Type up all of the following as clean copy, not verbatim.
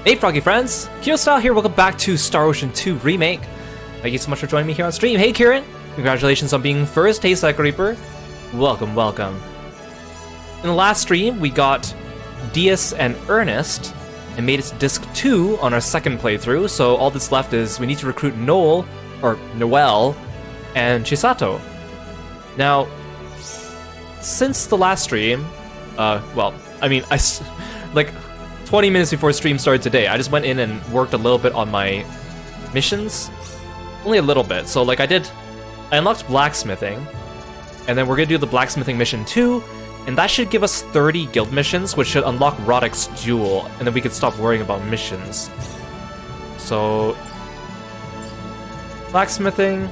Hey Froggy friends, Kirostyle here, welcome back to Star Ocean 2 Remake. Thank you so much for joining me here on stream. Hey Kieran, congratulations on being first. Hey Psycho Reaper, welcome, welcome. In the last stream, we got Diaz and Ernest and made it to Disc 2 on our second playthrough, so all that's left is we need to recruit Noel, and Chisato. Now, since the last stream, like 20 minutes before stream started today, I just went in and worked a little bit on my missions. Only a little bit. So like I unlocked blacksmithing, and then we're gonna do the blacksmithing mission 2, and that should give us 30 guild missions, which should unlock Roddick's jewel, and then we could stop worrying about missions. So blacksmithing.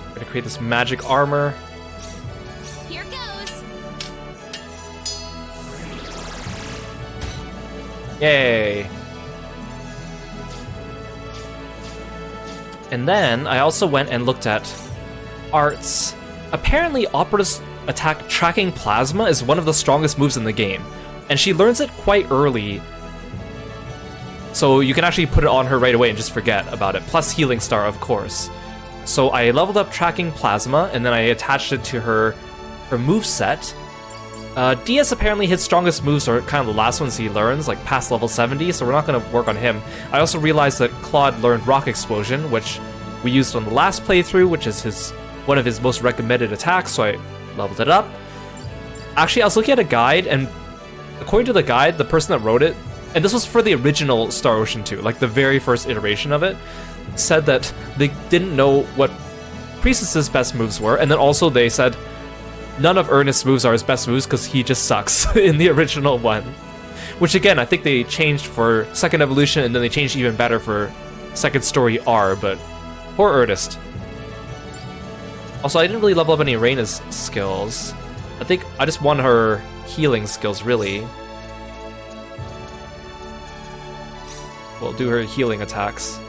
I'm gonna create this magic armor. Yay! And then I also went and looked at arts. Apparently, Opera's attack tracking plasma is one of the strongest moves in the game, and she learns it quite early. So you can actually put it on her right away and just forget about it. Plus Healing Star, of course. So I leveled up tracking plasma, and then I attached it to her moveset. Diaz apparently his strongest moves are kind of the last ones he learns, like past level 70, so we're not going to work on him. I also realized that Claude learned Rock Explosion, which we used on the last playthrough, which is one of his most recommended attacks, so I leveled it up. Actually, I was looking at a guide, and according to the guide, the person that wrote it, and this was for the original Star Ocean 2, like the very first iteration of it, said that they didn't know what Priestess's best moves were, and then also they said none of Ernest's moves are his best moves because he just sucks in the original one. Which again, I think they changed for Second Evolution, and then they changed even better for Second Story R, but poor Ernest. Also, I didn't really level up any Rena's skills. I think I just won her healing skills, really. We'll do her healing attacks.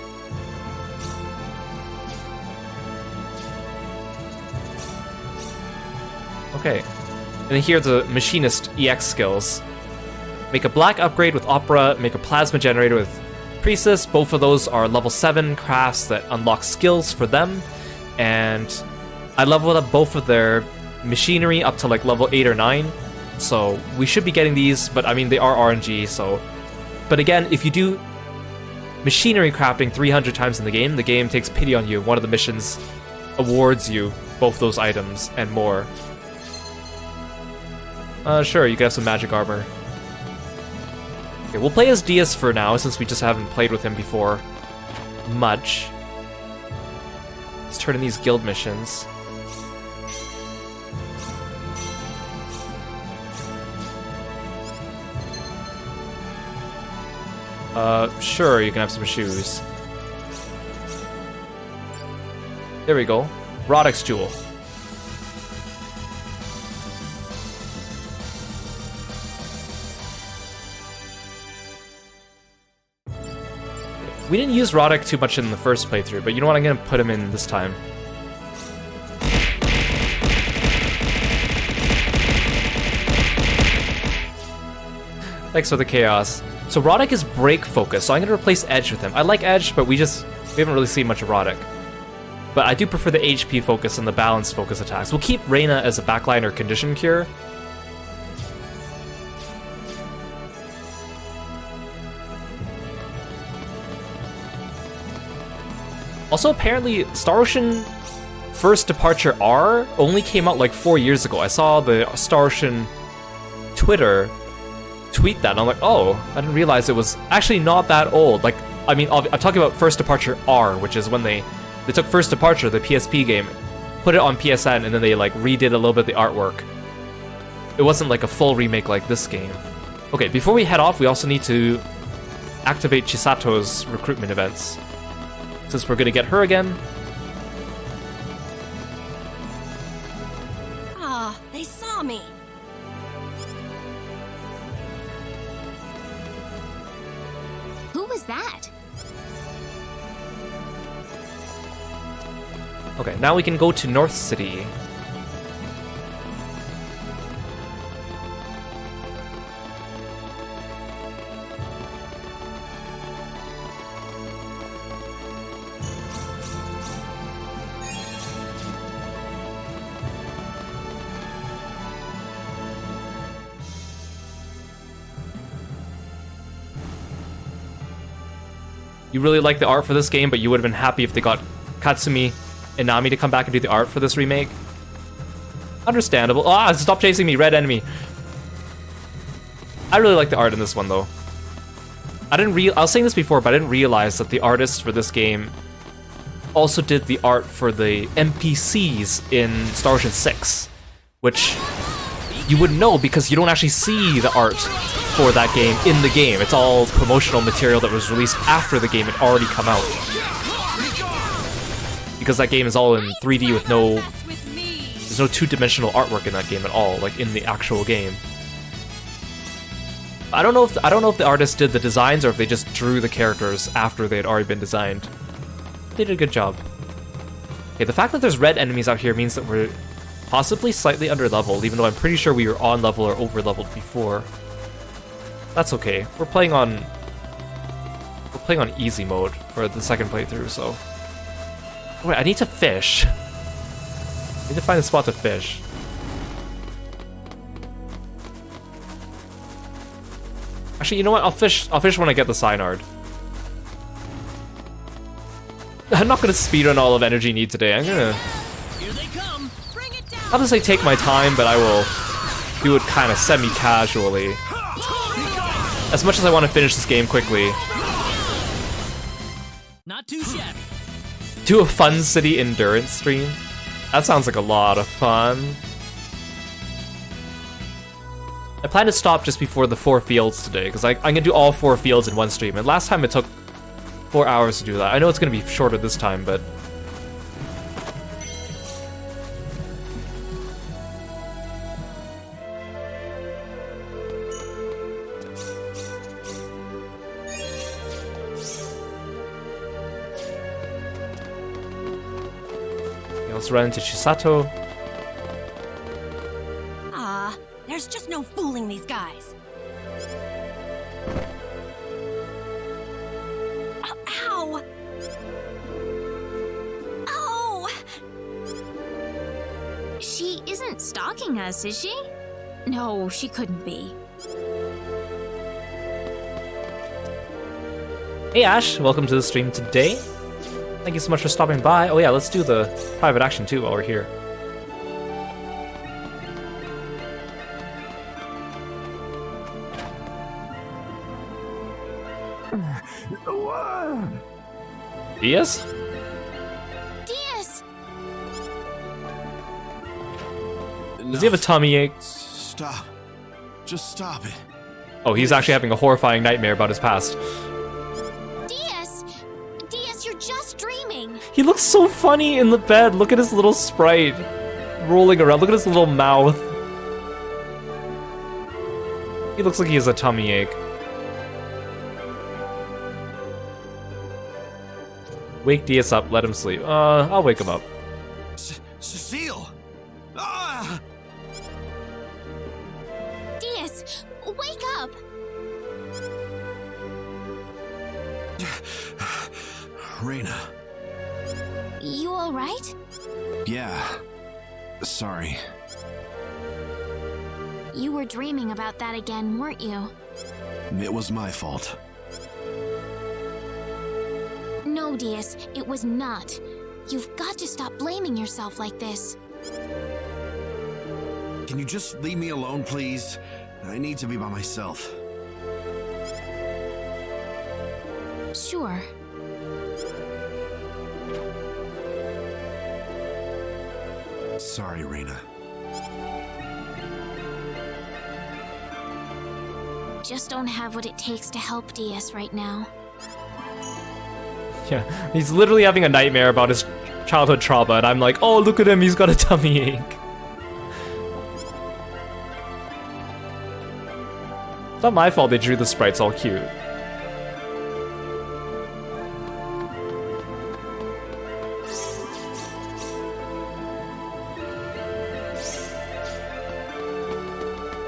Okay, and then here are the Machinist EX skills. Make a black upgrade with Opera, make a plasma generator with Priestess. Both of those are level 7 crafts that unlock skills for them. And I leveled up both of their machinery up to like level 8 or 9. So we should be getting these, but I mean, they are RNG, so... But again, if you do machinery crafting 300 times in the game takes pity on you. One of the missions awards you both those items and more. Sure, you can have some magic armor. Okay, we'll play as Diaz for now, since we just haven't played with him before much. Let's turn in these guild missions. Sure, you can have some shoes. There we go. Roddick's jewel. We didn't use Roddick too much in the first playthrough, but you know what, I'm gonna put him in this time. Thanks for the chaos. So Roddick is break focus, so I'm gonna replace Edge with him. I like Edge, but we haven't really seen much of Roddick. But I do prefer the HP focus and the balance focus attacks. We'll keep Rena as a backline or condition cure. Also, apparently, Star Ocean First Departure R only came out like 4 years ago. I saw the Star Ocean Twitter tweet that, and I'm like, oh, I didn't realize it was actually not that old. Like, I mean, I'm talking about First Departure R, which is when they took First Departure, the PSP game, put it on PSN, and then they like redid a little bit of the artwork. It wasn't like a full remake like this game. Okay, before we head off, we also need to activate Chisato's recruitment events. Since we're gonna get her again. Ah, they saw me. Who was that? Okay, now we can go to North City. You really like the art for this game, but you would have been happy if they got Katsumi and Nami to come back and do the art for this remake. Understandable. Ah, stop chasing me, red enemy. I really like the art in this one, though. I was saying this before, but I didn't realize that the artist for this game also did the art for the NPCs in Star Ocean 6, which you wouldn't know because you don't actually see the art for that game in the game. It's all promotional material that was released after the game had already come out. Because that game is all in 3D with there's no two-dimensional artwork in that game at all, like in the actual game. I don't know if the artist did the designs or if they just drew the characters after they had already been designed. They did a good job. Okay, the fact that there's red enemies out here means that we're possibly slightly under-leveled, even though I'm pretty sure we were on-level or over-leveled before. That's okay. We're playing on easy mode for the second playthrough, so... Wait, I need to fish. I need to find a spot to fish. Actually, you know what? I'll fish when I get the Cynard. I'm not gonna speedrun all of Energy Need today. I'm gonna... Here they come. Bring it down. I'll just say take my time, but I will do it kind of semi-casually. As much as I want to finish this game quickly. Not too shabby. Do a Fun City endurance stream? That sounds like a lot of fun. I plan to stop just before the 4 fields today, because I'm gonna do all 4 fields in one stream, and last time it took 4 hours to do that. I know it's gonna be shorter this time, but... Let's run into Chisato. Ah, there's just no fooling these guys. Ow! Oh! She isn't stalking us, is she? No, she couldn't be. Hey Ash, welcome to the stream today. Thank you so much for stopping by. Oh yeah, let's do the private action too while we're here. Diaz? Diaz! Does he have a tummy ache? Stop. Just stop it. Oh, he's actually having a horrifying nightmare about his past. Diaz! Diaz, you're just dreaming! He looks so funny in the bed. Look at his little sprite rolling around. Look at his little mouth. He looks like he has a tummy ache. Wake Diaz up, let him sleep. I'll wake him up. Cecile! Ah! Diaz, wake up! Rena. You alright? Yeah. Sorry. You were dreaming about that again, weren't you? It was my fault. No, Diaz, it was not. You've got to stop blaming yourself like this. Can you just leave me alone, please? I need to be by myself. Sure. Sorry, Rena. Just don't have what it takes to help Diaz right now. Yeah, he's literally having a nightmare about his childhood trauma, and I'm like, oh, look at him, he's got a tummy ache. It's not my fault they drew the sprites all cute.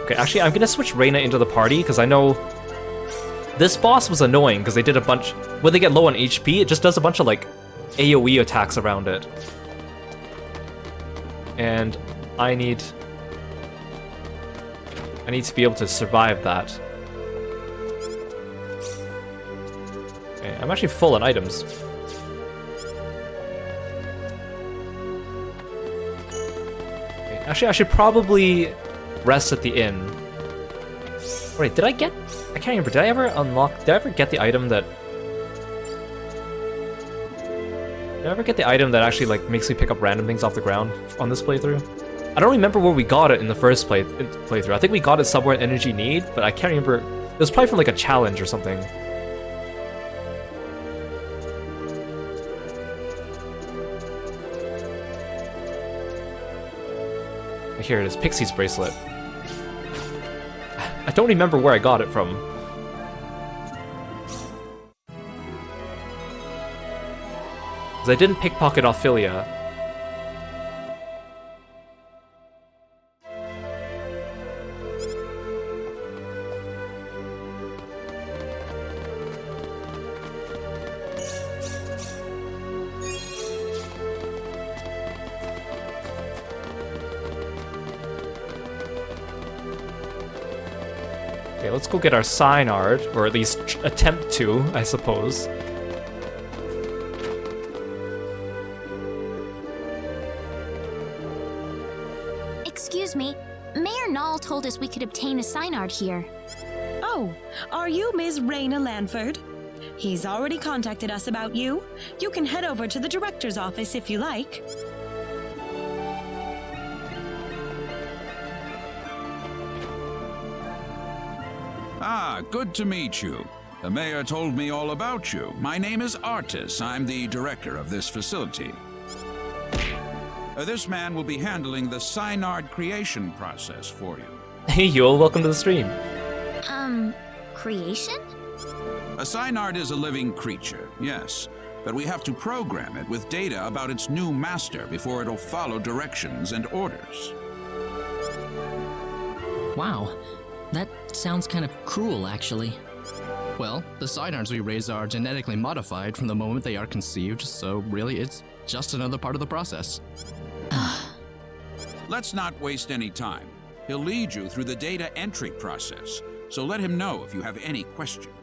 Okay, actually, I'm gonna switch Rena into the party, because I know this boss was annoying, because they did a bunch... When they get low on HP, it just does a bunch of, like, AoE attacks around it. And I need to be able to survive that. Okay, I'm actually full on items. Okay, actually, I should probably rest at the inn. Wait, did I get... I can't remember. Did I ever unlock... Did I ever get the item that... Did I ever get the item that actually, like, makes me pick up random things off the ground on this playthrough? I don't remember where we got it in the first playthrough. I think we got it somewhere in Energy Need, but I can't remember. It was probably from, like, a challenge or something. Here it is, Pixie's bracelet. I don't remember where I got it from. Because I didn't pickpocket Ophelia. Okay, let's go get our sign art, or at least attempt to, I suppose. Excuse me, Mayor Nall told us we could obtain a sign art here. Oh, are you Ms. Rena Lanford? He's already contacted us about you. You can head over to the director's office if you like. Ah, good to meet you. The mayor told me all about you. My name is Artis. I'm the director of this facility. This man will be handling the sign art creation process for you. Hey Yul, welcome to the stream. Creation? A sign art is a living creature, yes, but we have to program it with data about its new master before it'll follow directions and orders. Wow, that sounds kind of cruel, actually. Well, the sign arts we raise are genetically modified from the moment they are conceived, so really it's just another part of the process. Let's not waste any time. He'll lead you through the data entry process, so let him know if you have any questions.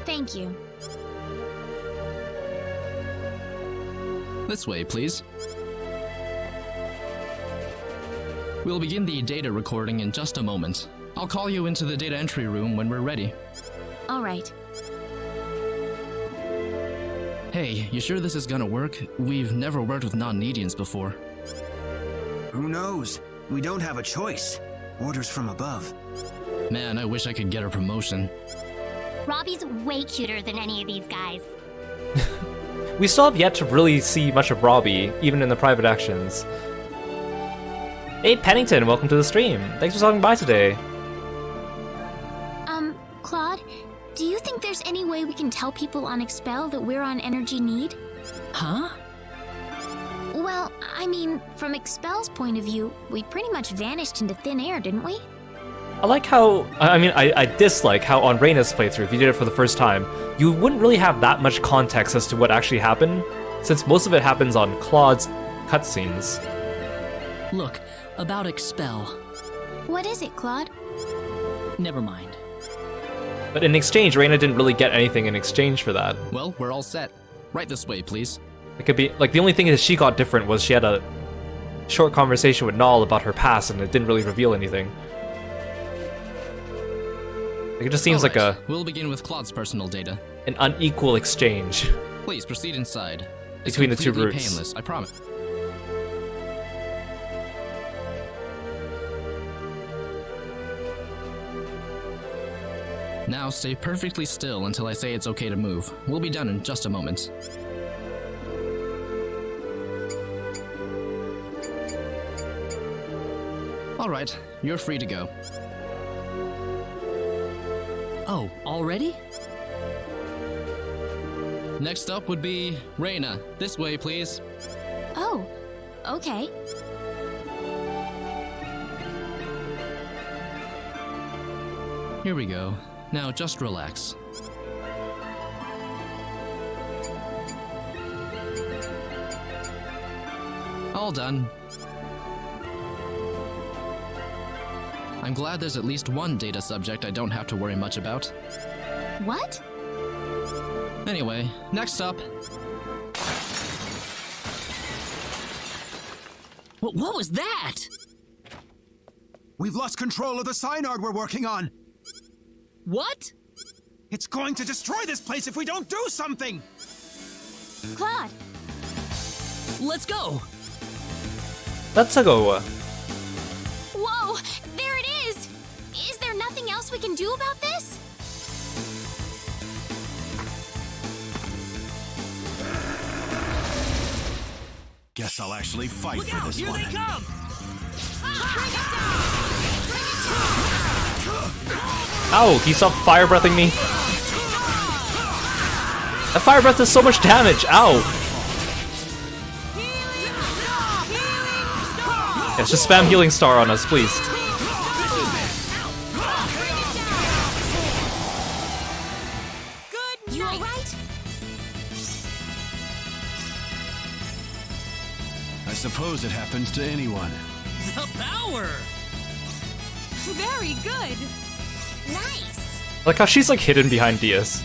Thank you. This way, please. We'll begin the data recording in just a moment. I'll call you into the data entry room when we're ready. All right. Hey, you sure this is gonna work? We've never worked with non-Nedians before. Who knows? We don't have a choice. Orders from above. Man, I wish I could get a promotion. Robbie's way cuter than any of these guys. We still have yet to really see much of Robbie, even in the private actions. Hey Pennington, welcome to the stream. Thanks for stopping by today. Claude, do you think there's any way we can tell people on Expel that we're on Energy Need? Huh? Well, I mean, from Expel's point of view, we pretty much vanished into thin air, didn't we? I like how, I dislike how on Rena's playthrough, if you did it for the first time, you wouldn't really have that much context as to what actually happened, since most of it happens on Claude's cutscenes. Look, about Expel. What is it, Claude? Never mind. But in exchange, Rena didn't really get anything in exchange for that. Well, we're all set. Right this way, please. It could be, like, the only thing that she got different was she had a short conversation with Nall about her past, and it didn't really reveal anything. Like, it just seems like We'll begin with Claude's personal data. an unequal exchange Please proceed inside. It's between the two completely routes. painless, I promise. Now stay perfectly still until I say it's okay to move. We'll be done in just a moment. Alright, you're free to go. Oh, already? Next up would be Rena. This way, please. Oh, okay. Here we go. Now just relax. All done. I'm glad there's at least one data subject I don't have to worry much about. What? Anyway, next up. What was that? We've lost control of the sign art we're working on. What? It's going to destroy this place if we don't do something. Claude, Let's go. Let's go. whoa, there it is! Is there nothing else we can do about this? Guess I'll actually fight for this one. come! Ow, he stopped fire breathing me. That fire breath does so much damage. Ow. Yes, just spam healing star on us, please. Good You night. alright? I suppose it happens to anyone. The power. Very good. Nice! Like how she's like hidden behind Diaz.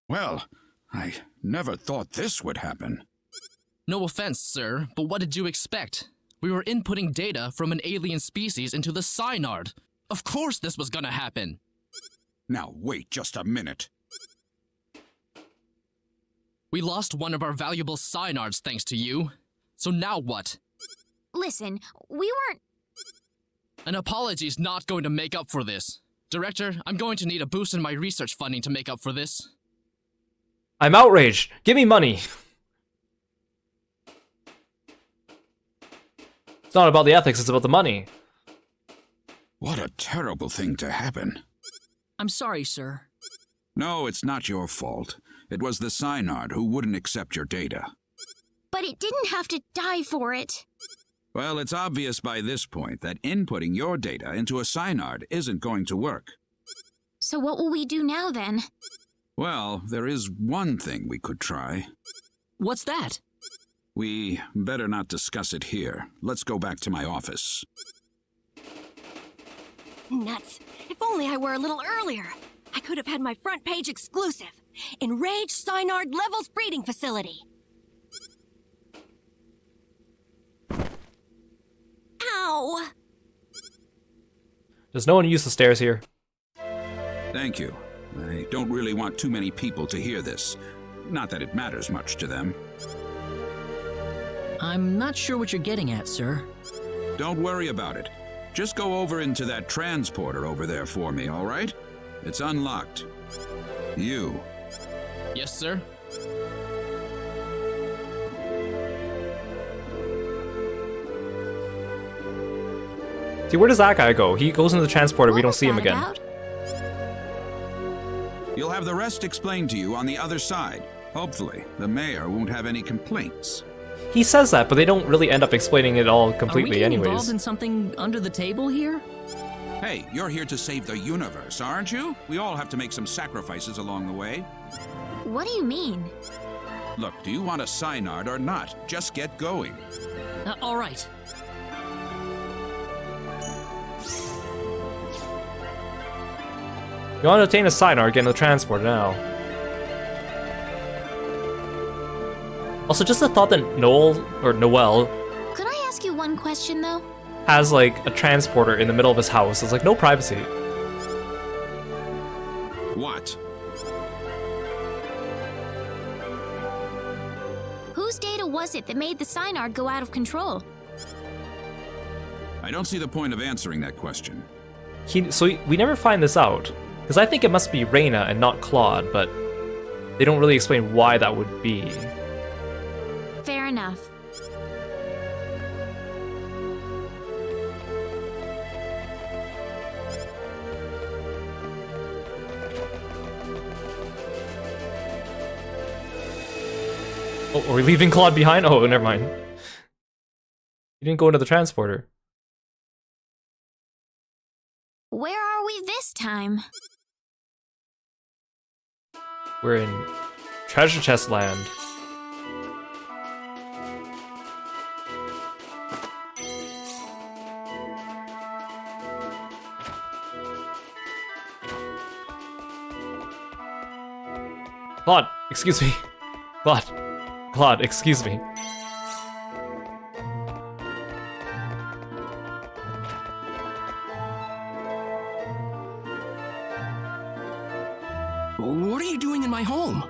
Well, I never thought this would happen. No offense, sir, but what did you expect? We were inputting data from an alien species into the Synard. Of course this was gonna happen. Now wait just a minute. We lost one of our valuable Synards thanks to you. So now what? Listen, we weren't. An apology's not going to make up for this. Director, I'm going to need a boost in my research funding to make up for this. I'm outraged. Give me money. It's not about the ethics, it's about the money. What a terrible thing to happen. I'm sorry, sir. No, it's not your fault. It was the Synard who wouldn't accept your data. But it didn't have to die for it. Well, it's obvious by this point that inputting your data into a Synard isn't going to work. So what will we do now then? Well, there is one thing we could try. What's that? We better not discuss it here. Let's go back to my office. Nuts. If only I were a little earlier. I could have had my front page exclusive. Enraged Synard Levels Breeding Facility. Ow! Does no one use the stairs here? Thank you. I don't really want too many people to hear this. Not that it matters much to them. I'm not sure what you're getting at, sir. Don't worry about it. Just go over into that transporter over there for me, all right? It's unlocked. You. Yes, sir? See, where does that guy go? He goes into the transporter, we What don't was see him that again. about? You'll have the rest explained to you on the other side. Hopefully, the mayor won't have any complaints. He says that, but they don't really end up explaining it all Are we completely getting anyways. involved in something under the table here? Hey, you're here to save the universe, aren't you? We all have to make some sacrifices along the way. What do you mean? Look, do you want a Synard or not? Just get going. All right. You want to obtain a Synard, get in the transporter now. Also, just the thought that Noel Could I ask you one question though? has like a transporter in the middle of his house. It's like no privacy. What? Whose data was it that made the Synard go out of control? I don't see the point of answering that question. We never find this out. Because I think it must be Rena and not Claude, but they don't really explain why that would be. Fair enough. Oh, are we leaving Claude behind? Oh, never mind. He didn't go into the transporter. Where are we this time? We're in Treasure Chest Land. Claude, excuse me. Claude, excuse me. What are you doing in my home?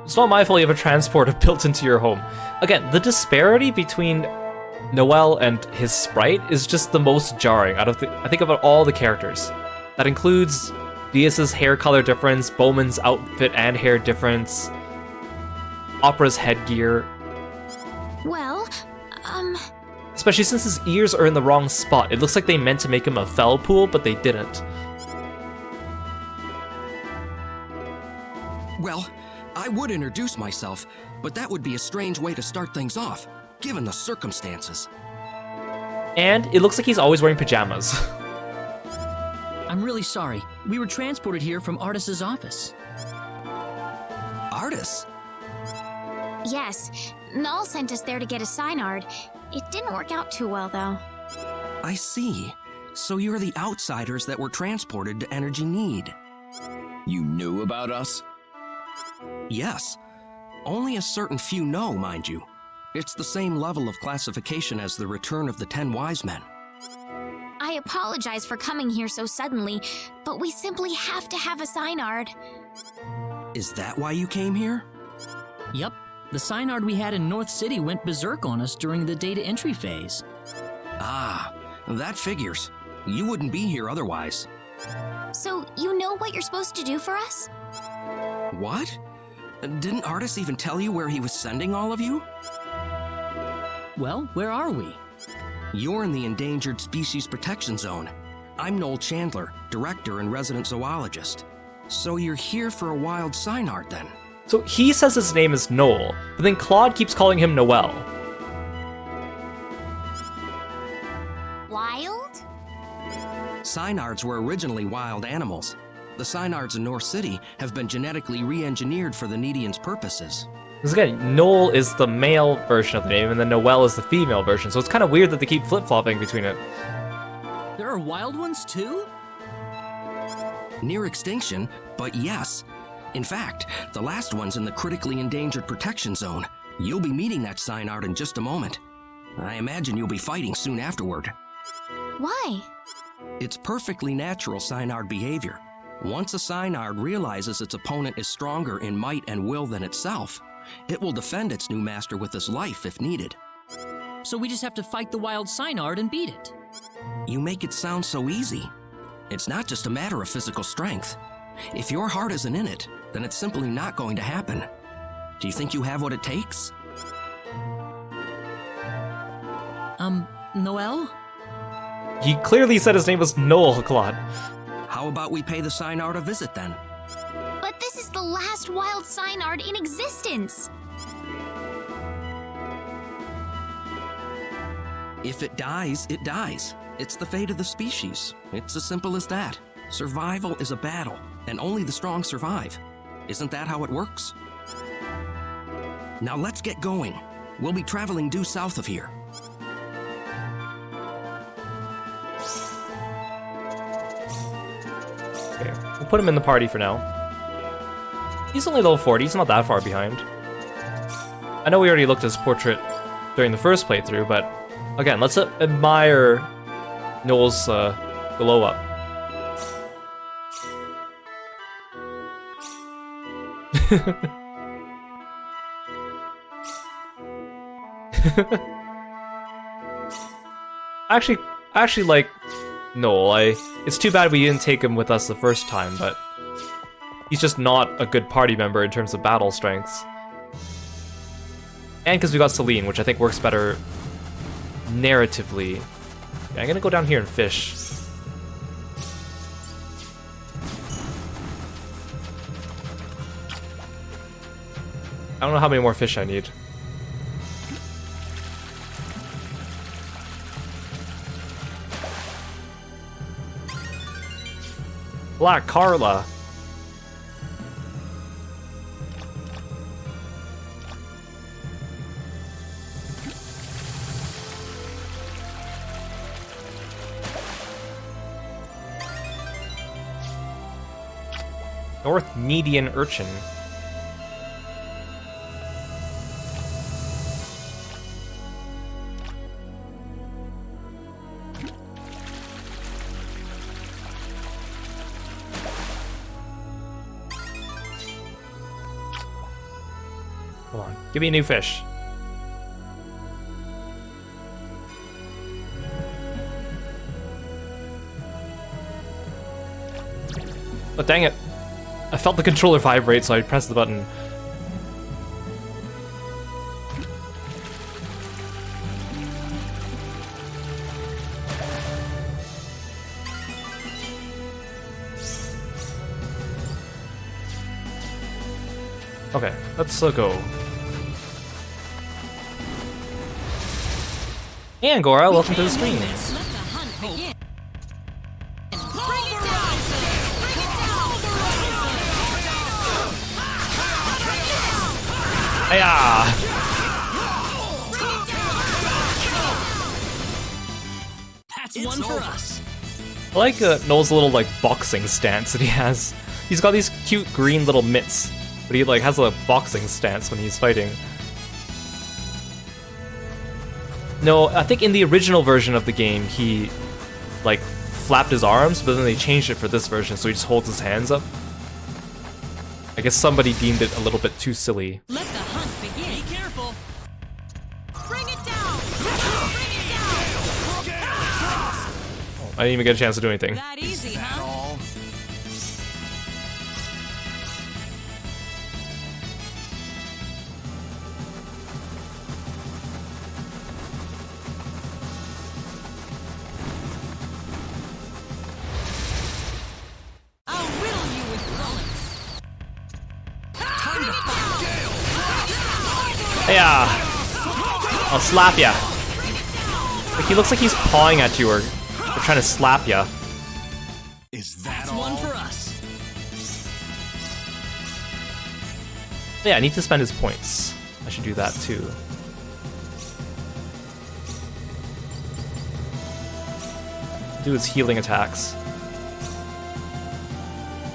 It's not my fault you have a transporter built into your home. Again, the disparity between Noel and his sprite is just the most jarring out of I think about all the characters. That includes Diaz's hair color difference, Bowman's outfit and hair difference, Opera's headgear. Well, Especially since his ears are in the wrong spot. It looks like they meant to make him a fell pool, but they didn't. Well, I would introduce myself, but that would be a strange way to start things off, given the circumstances. And it looks like he's always wearing pajamas. I'm really sorry. We were transported here from Artis's office. Artis? yes, Null sent us there to get a Synard. It didn't work out too well, though. I see. So you're the outsiders that were transported to Energy Need. You knew about us? Yes. Only a certain few know, mind you. It's the same level of classification as the Return of the 10 Wise Men. I apologize for coming here so suddenly, but we simply have to have a Synard. Is that why you came here? Yup. The Synard we had in North City went berserk on us during the data entry phase. Ah, that figures. You wouldn't be here otherwise. So, you know what you're supposed to do for us? What? Didn't Artis even tell you where he was sending all of you? Well, where are we? You're in the Endangered Species Protection Zone. I'm Noel Chandler, Director and Resident Zoologist. So you're here for a wild Synard then? So he says his name is Noel, but then Claude keeps calling him Noel. Wild? Synards were originally wild animals. The Synards in North City have been genetically re-engineered for the Needians' purposes. Because again, Noel is the male version of the name, and then Noel is the female version, so it's kind of weird that they keep flip-flopping between it. There are wild ones too? Near extinction, but yes. In fact, the last one's in the critically endangered protection zone. You'll be meeting that Synard in just a moment. I imagine you'll be fighting soon afterward. Why? It's perfectly natural Synard behavior. Once a Synard realizes its opponent is stronger in might and will than itself, it will defend its new master with its life if needed. So we just have to fight the wild Synard and beat it. You make it sound so easy. It's not just a matter of physical strength. If your heart isn't in it, then it's simply not going to happen. Do you think you have what it takes? Noel? He clearly said his name was Noel, Claude. How about we pay the Synard a visit then? But this is the last wild Synard in existence! If it dies, it dies. It's the fate of the species. It's as simple as that. Survival is a battle, and only the strong survive. Isn't that how it works? Now let's get going. We'll be traveling due south of here. Okay, we'll put him in the party for now. He's only level 40, he's not that far behind. I know we already looked at his portrait during the first playthrough, but again, let's admire Noel's glow up. actually like Noel. It's too bad we didn't take him with us the first time, but he's just not a good party member in terms of battle strengths. And because we got Celine, which I think works better narratively. Yeah, I'm gonna go down here and fish. I don't know how many more fish I need. Black Carla. North Median Urchin. Give me a new fish. Oh, dang it. I felt the controller vibrate, so I pressed the button. Okay, let's go. And Gora, welcome to the stream. Hiya! That's one for us. I like Noel's little like boxing stance that he has. He's got these cute green little mitts, but he like has a boxing stance when he's fighting. No, I think in the original version of the game he like flapped his arms, but then they changed it for this version, so he just holds his hands up. I guess somebody deemed it a little bit too silly. Let the hunt begin. Be careful. Bring it down! Bring it down! I didn't even get a chance to do anything. That easy, huh? Yeah, I'll slap ya. Like he looks like he's pawing at you or trying to slap ya. Is that one for us? Yeah, I need to spend his points. I should do that too. Do his healing attacks.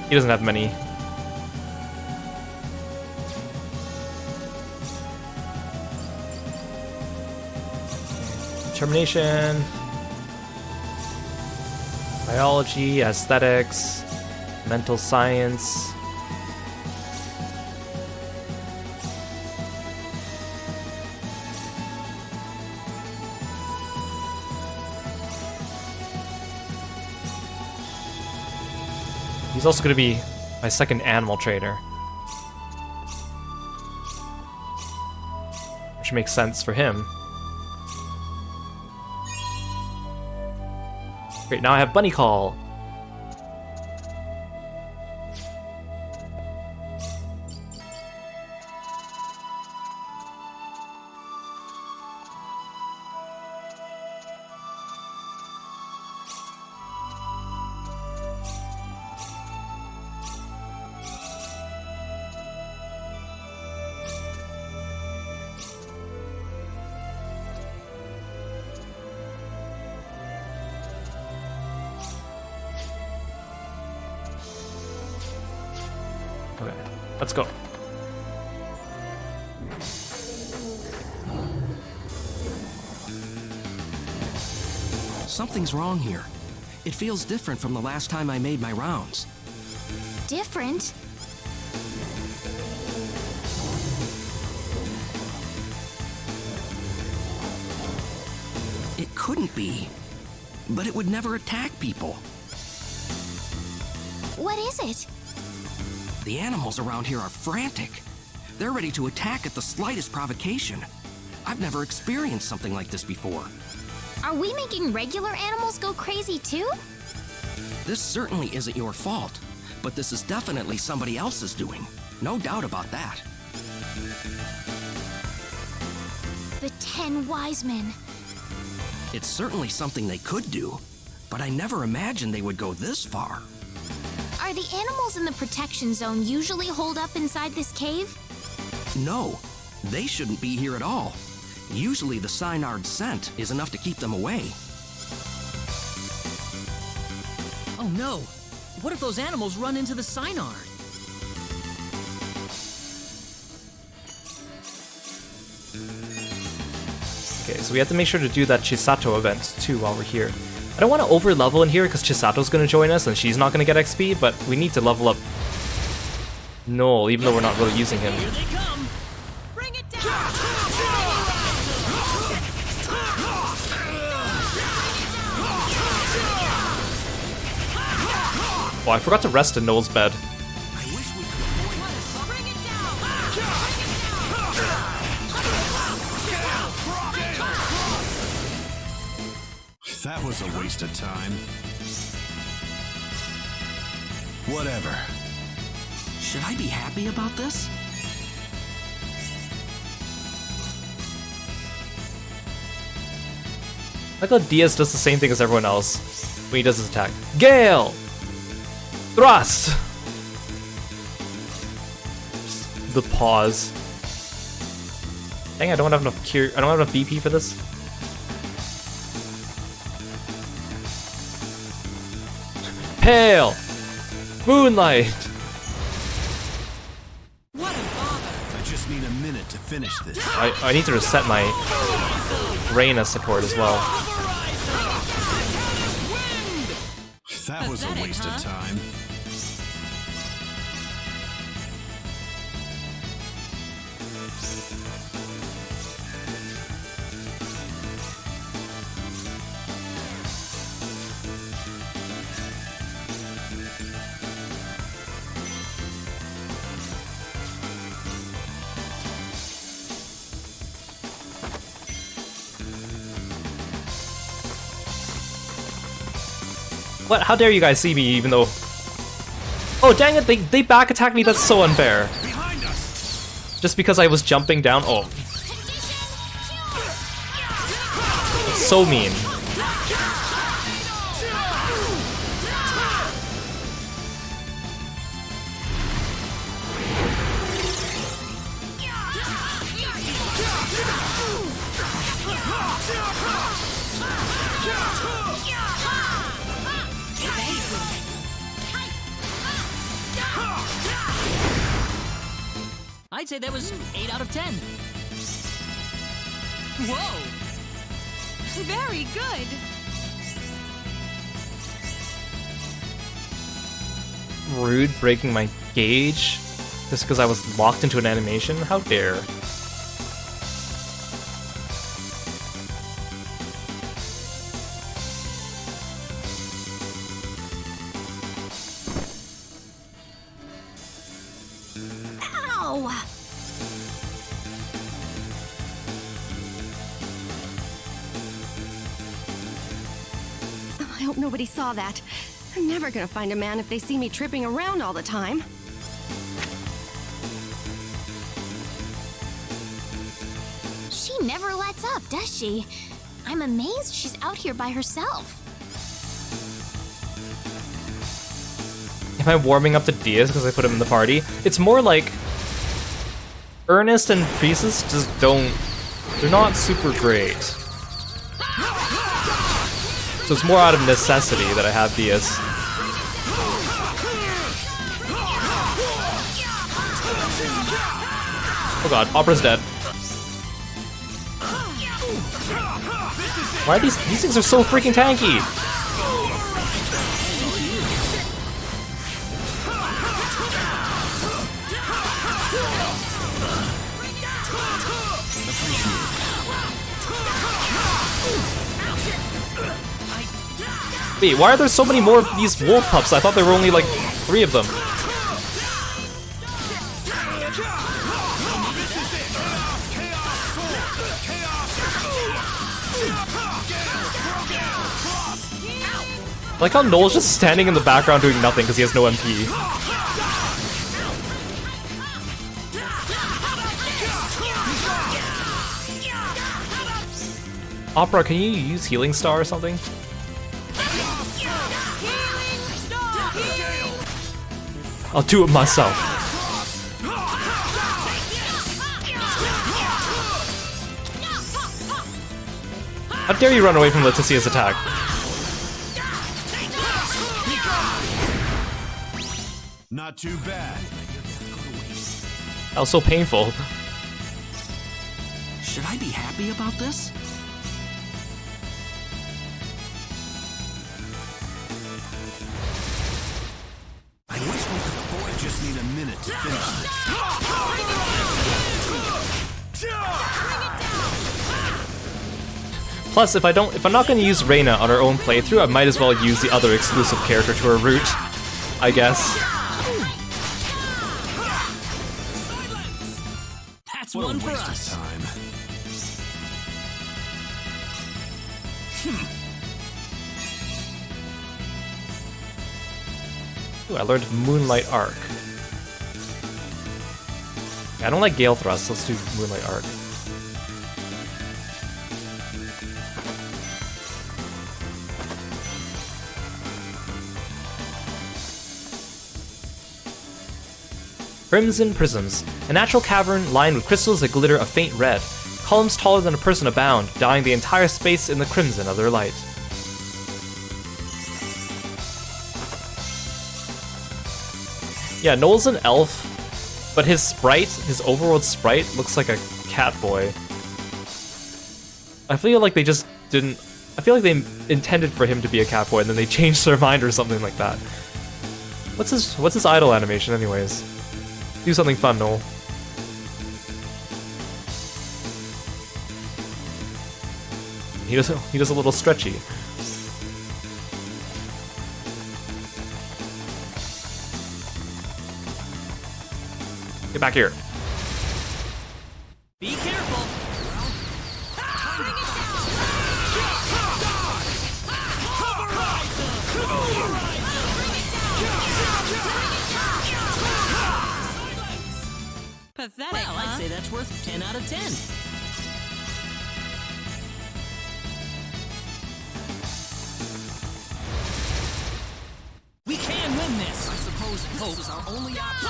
He doesn't have many. Determination, biology, aesthetics, mental science. He's also going to be my second animal trainer, which makes sense for him. Great, now I have Bunny Call. Okay, let's go. Something's wrong here. It feels different from the last time I made my rounds. Different? It couldn't be. But it would never attack people. What is it? The animals around here are frantic. They're ready to attack at the slightest provocation. I've never experienced something like this before. Are we making regular animals go crazy too? This certainly isn't your fault, but this is definitely somebody else's doing. No doubt about that. The 10 wise men. It's certainly something they could do, but I never imagined they would go this far. Are the animals in the protection zone usually holed up inside this cave? No, they shouldn't be here at all. Usually the Synard's scent is enough to keep them away. Oh no! What if those animals run into the Synard? Okay, so we have to make sure to do that Chisato event too while we're here. I don't want to over level in here because Chisato's going to join us and she's not going to get XP, but we need to level up Noel even though we're not really using him. Here they come! Bring it down! Oh, I forgot to rest in Noel's bed. That was a waste of time. Whatever. Should I be happy about this? I thought Diaz does the same thing as everyone else when he does his attack. Gale! Thrust! The pause. Dang, I don't have enough I don't have enough BP for this. Pale! Moonlight! I just need a minute to finish this. I need to reset my Rena support as well. That was a waste of time. What? How dare you guys see me even though... Oh dang it, they back attack me, that's so unfair. Just because I was jumping down, oh. It's so mean. I'd say that was 8 out of 10. Whoa! Very good. Rude, breaking my gauge just because I was locked into an animation? How dare. I hope nobody saw that. I'm never gonna find a man if they see me tripping around all the time. She never lets up, does she? I'm amazed she's out here by herself. Am I warming up to Diaz because I put him in the party? It's more like Ernest and Priestess just don't... They're not super great. So it's more out of necessity that I have Diaz. Oh god, Opera's dead. Why are these things are so freaking tanky? Wait, why are there so many more of these wolf pups? I thought there were only like 3 of them. I like how Noel's just standing in the background doing nothing because he has no MP. Opera, can you use Healing Star or something? I'll do it myself. How dare you run away from Leticia's attack? Not too bad. That was so painful. Should I be happy about this? I wish we could afford. I just need a minute to finish this. Plus, if I'm not going to use Rena on her own playthrough, I might as well use the other exclusive character to her route. I guess. That's one for us. Ooh, I learned Moonlight Arc. I don't like Gale Thrust, let's do Moonlight Arc. Crimson Prisms, a natural cavern lined with crystals that glitter a faint red. Columns taller than a person abound, dyeing the entire space in the crimson of their light. Yeah, Noel's an elf, but his sprite, his overworld sprite, looks like a cat boy. I feel like they just didn't... I feel like they intended for him to be a cat boy and then they changed their mind or something like that. What's his idle animation anyways? Do something fun, Noel. He does a little stretchy. Get back here. Be careful. Pathetic, Well, I'd say that's worth 10 out of 10. We can win this. I suppose hope is our only option.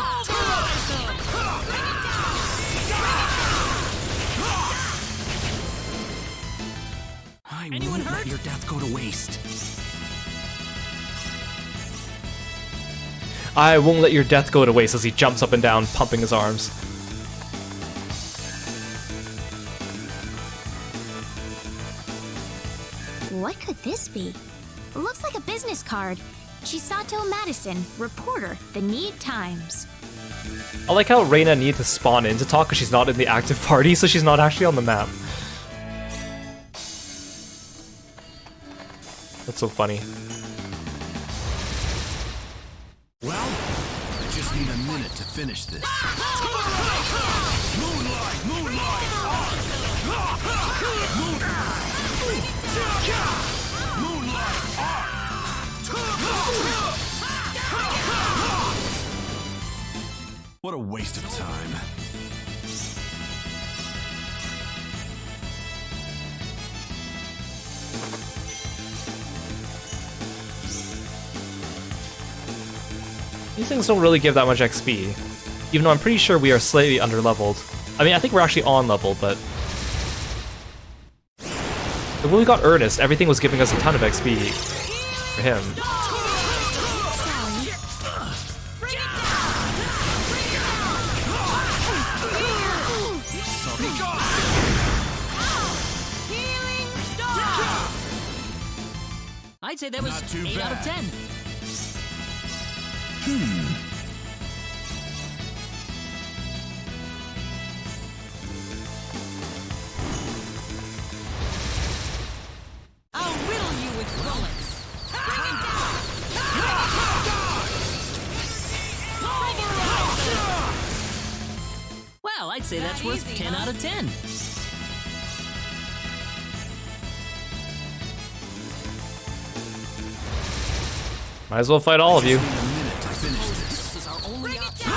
I won't let your death go to waste. I won't let your death go to waste as he jumps up and down, pumping his arms. What could this be? Looks like a business card. Chisato Madison, reporter, The Need Times. I like how Rena needs to spawn in to talk because she's not in the active party, so she's not actually on the map. That's so funny. Well, I just need a minute to finish this. Moonlight! Moonlight! What a waste of time. These things don't really give that much XP, even though I'm pretty sure we are slightly underleveled. I mean, I think we're actually on level, but... When we got Ernest, everything was giving us a ton of XP for him. I'd say that was 8 out of 10. I'll riddle you with bullets. Well, I'd say that's worth 10 out of 10. Might as well fight all of you. This is our only option.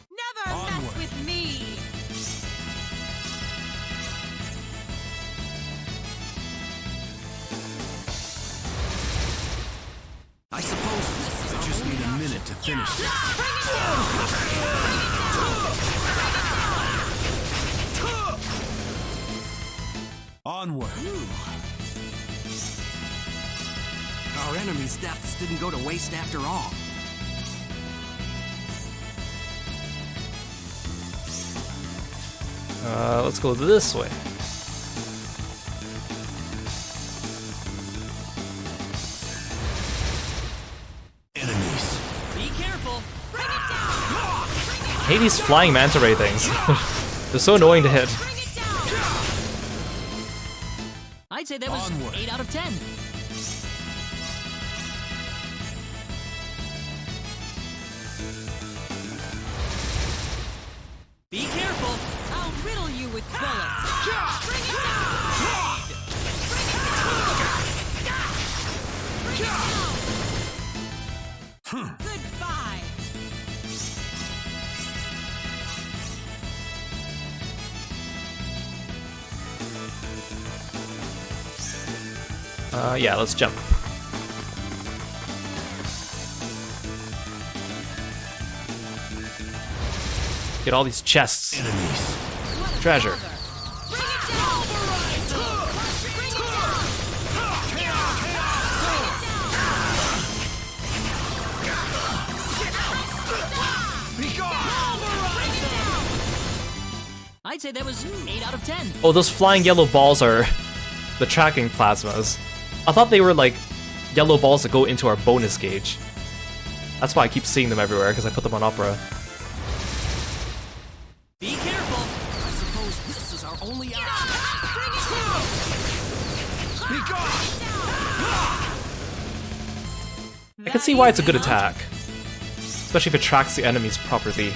Never mess with me. I suppose this is I just need a minute to finish this. Onward. our enemies' deaths didn't go to waste after all. Let's go this way. Enemies. Be careful. Bring it down. hate these flying manta ray things. They're so annoying to hit. I'd say that was 8 out of 10. Be careful! I'll riddle you with bullets! Bring it down! Bring it down! Goodbye! Yeah, let's jump. Get all these chests. Treasure. I'd say that was 8 out of 10. Oh, those flying yellow balls are the tracking plasmas. I thought they were like yellow balls that go into our bonus gauge. That's why I keep seeing them everywhere, because I put them on Opera. Be careful! I suppose this is our only option. I can see why it's a good attack. Especially if it tracks the enemies properly.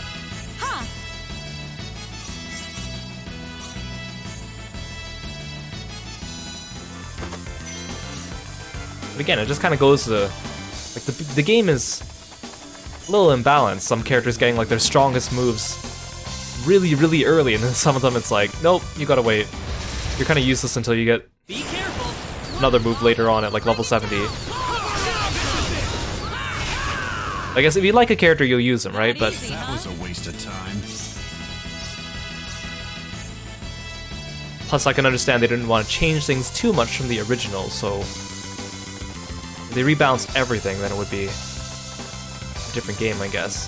But again, it just kind of goes to... Like, the game is a little imbalanced. Some characters getting, like, their strongest moves really, really early, and then some of them it's like, nope, you gotta wait. You're kind of useless until you get another move later on at, like, level 70. I guess if you like a character, you'll use them, right? But that was a waste of time. Plus, I can understand they didn't want to change things too much from the original, so... If they rebalanced everything, then it would be a different game, I guess.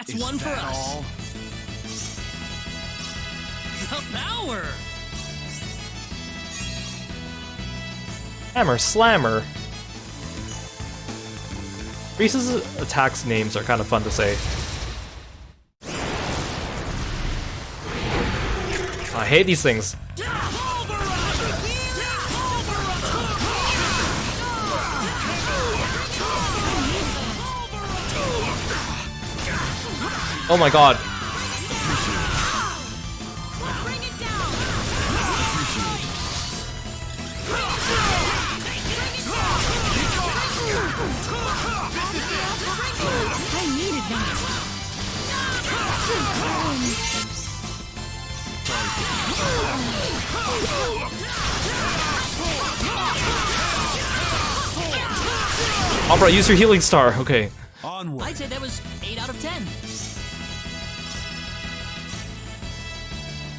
That's one for us. The power! Hammer Slammer. Reese's attacks names are kind of fun to say. I hate these things. Oh my god. I needed that. Opera, use your healing star. Okay. I'd say that was 8 out of 10.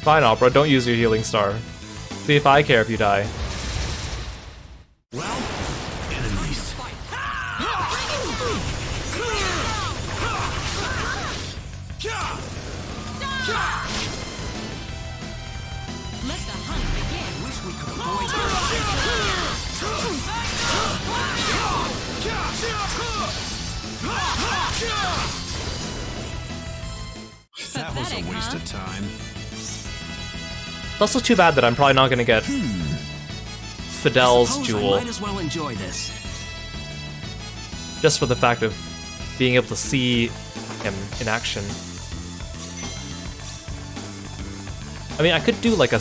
Fine, Opera, don't use your healing star. See if I care if you die. Well, enemies. Let the hunt begin. Wish we could avoid that was a waste of time. It's also too bad that I'm probably not gonna get Fidel's jewel. I might as well enjoy this. Just for the fact of being able to see him in action. I mean, I could do like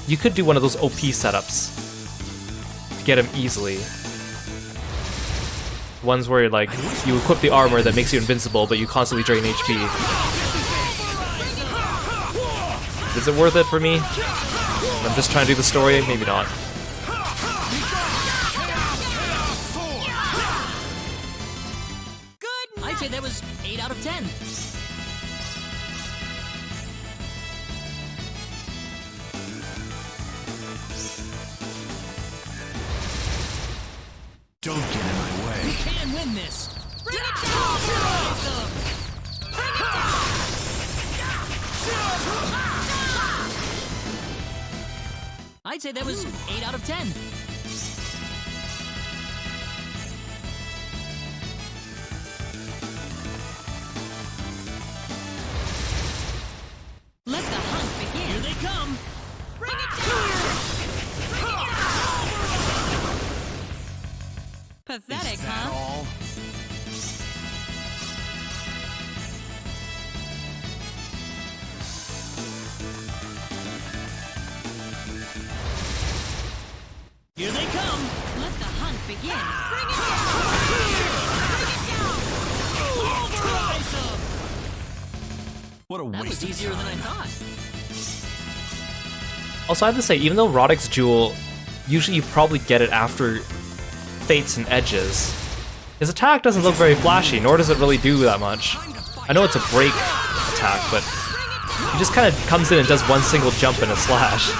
you could do one of those OP setups to get him easily. Ones where like you equip the armor that makes you invincible, but you constantly drain HP. Is it worth it for me? I'm just trying to do the story, maybe not. I'd say that was 8 out of 10. Don't get in my way. We can win this. Bring it down! Bring it down! I'd say that was 8 out of 10. Let the hunt begin. Here they come. Bring it down! Bring it down! Pathetic, Is that huh? all? Here they come. Let the hunt begin. Bring it down! Bring it down! Pulverize them. What a That waste was easier of than I time. thought. Also, I have to say, even though Roddick's Jewel, usually you probably get it after Fates and Edges, his attack doesn't look very flashy, nor does it really do that much. I know it's a break attack, but he just kind of comes in and does one single jump and a slash.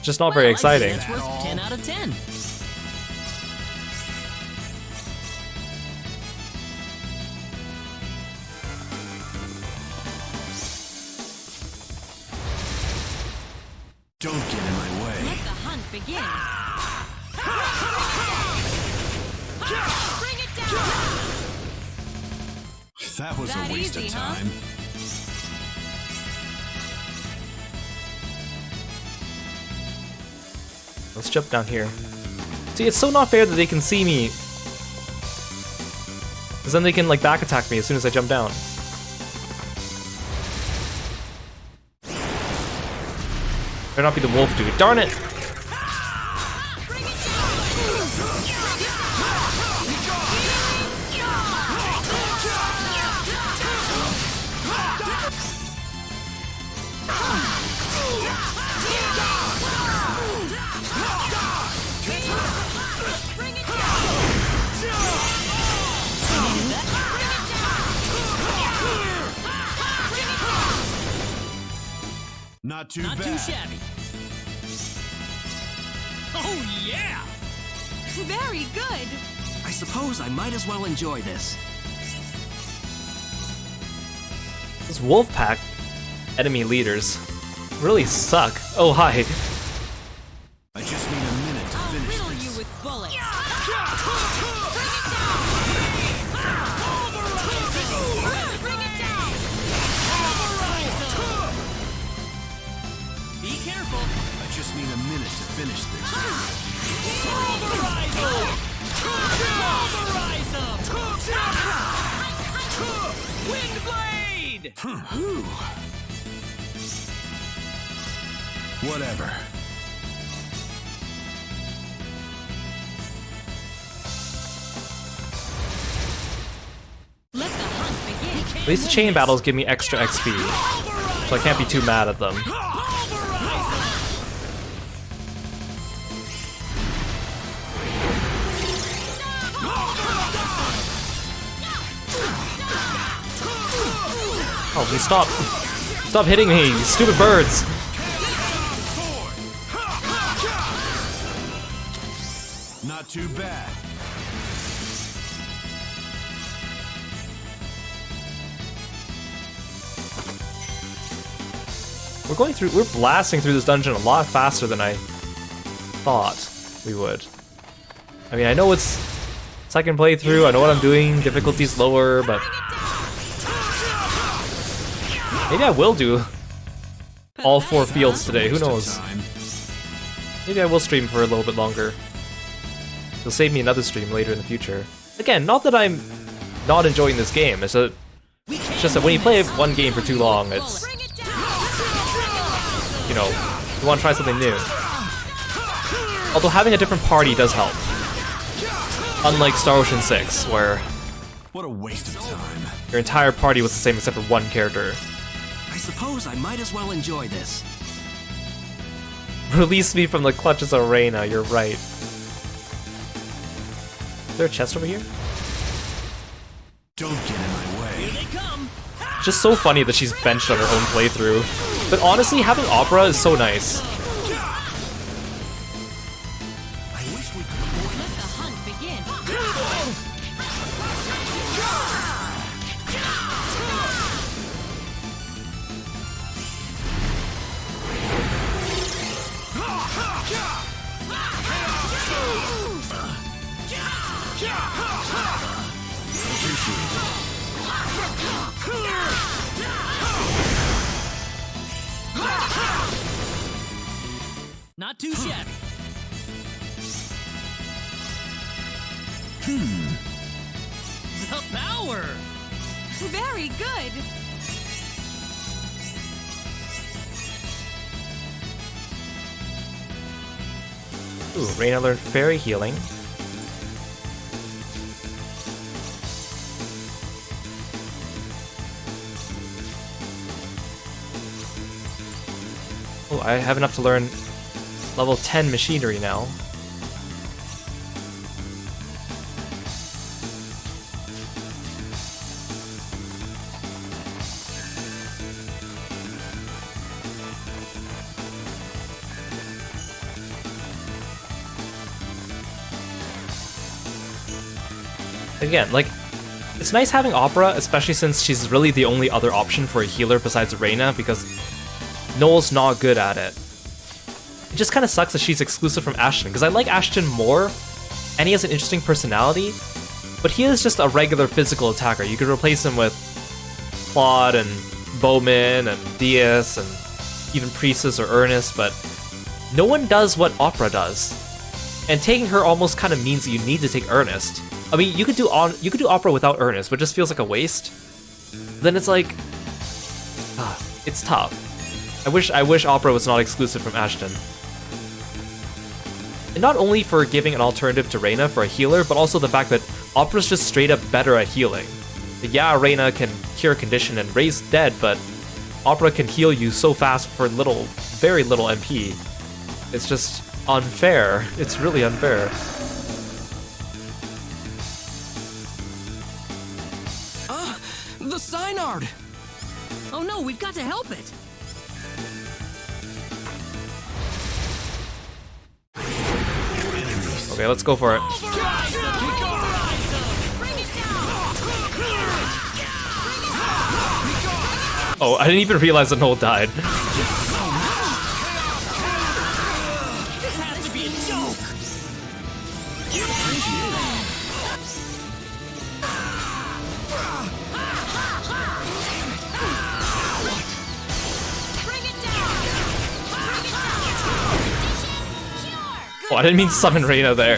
Just not very Well, I'd say exciting. That's worth 10 out of 10. Don't get in my way. Let the hunt begin. Bring it down! That was That a waste easy, of huh? time. Let's jump down here. See, it's so not fair that they can see me, because then they can like back attack me as soon as I jump down. Better not be the wolf dude. Darn it! Not too Not bad. too shabby. Oh, yeah! Very good. I suppose I might as well enjoy this. Those wolf pack enemy leaders really suck. Oh, hi. I just need a minute to I'll finish riddle this. you with bullets. Bring it down! Be careful. I just need a minute to finish this. Pulverize them. Pulverize them. Wind blade. Whatever. Let the hunt begin. At least the chain battles give me extra XP, so I can't be too mad at them. Oh, please stop. Stop hitting me, you stupid birds. Not too bad. We're blasting through this dungeon a lot faster than I thought we would. I mean, I know it's second playthrough, I know what I'm doing, difficulty's lower, but maybe I will do all 4 fields today, who knows? Maybe I will stream for a little bit longer. It'll save me another stream later in the future. Again, not that I'm not enjoying this game, it's just that when you play one game for too long, it's, you know, you want to try something new. Although having a different party does help. Unlike Star Ocean 6, where What a waste of time. your entire party was the same except for one character. I suppose I might as well enjoy this. Release me from the clutches of Rena, you're right. there a chest over here? Don't get in my way. Here they come. Just so funny that she's benched on her own playthrough. But honestly, having Opera is so nice. I wish we could avoid Let the hunt begin. Not too shabby. The power. Very good. Ooh, Rena learned Fairy Healing. Oh, I have enough to learn level 10 Machinery now. Again, like, it's nice having Opera, especially since she's really the only other option for a healer besides Rena, because Noel's not good at it. It just kind of sucks that she's exclusive from Ashton, because I like Ashton more, and he has an interesting personality, but he is just a regular physical attacker. You could replace him with Claude and Bowman and Diaz and even Priestess or Ernest, but no one does what Opera does. And taking her almost kind of means that you need to take Ernest. I mean, you could do Opera without Ernest, but it just feels like a waste. Then it's like, it's tough. I wish Opera was not exclusive from Ashton. And not only for giving an alternative to Rena for a healer, but also the fact that Opera's just straight up better at healing. Yeah, Rena can cure condition and raise dead, but Opera can heal you so fast for very little MP. It's just unfair. It's really unfair. The Synard! Oh no, we've got to help it. Okay, let's go for it. Oh, I didn't even realize that Noel died. This has to be a joke. Oh, I didn't mean to summon Rena there.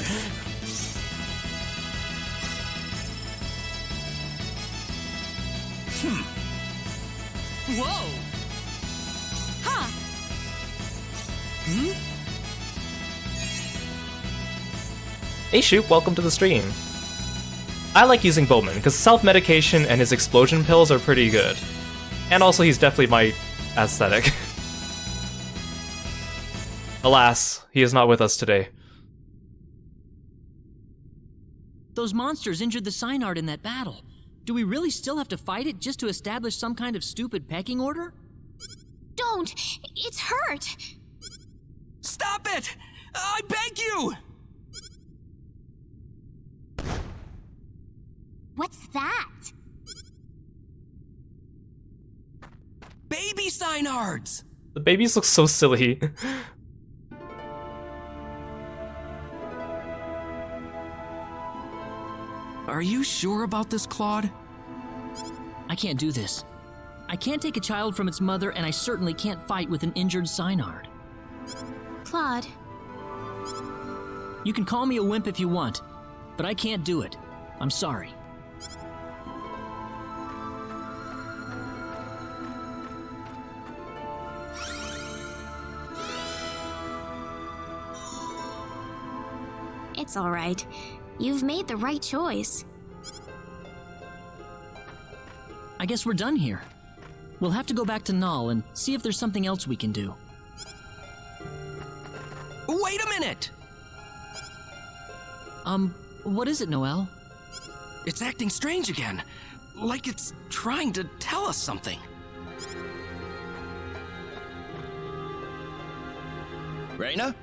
Whoa. Huh. Hey Shoop, welcome to the stream. I like using Bowman, because self-medication and his explosion pills are pretty good. And also he's definitely my aesthetic. Alas, he is not with us today. Those monsters injured the Synard in that battle. Do we really still have to fight it just to establish some kind of stupid pecking order? Don't! It's hurt! Stop it! I beg you! What's that? Baby Synards! The babies look so silly. Are you sure about this, Claude? I can't do this. I can't take a child from its mother, and I certainly can't fight with an injured Synard. Claude. You can call me a wimp if you want, but I can't do it. I'm sorry. It's all right. You've made the right choice. I guess we're done here. We'll have to go back to Null and see if there's something else we can do. Wait a minute! What is it, Noel? It's acting strange again. Like it's trying to tell us something. Rena?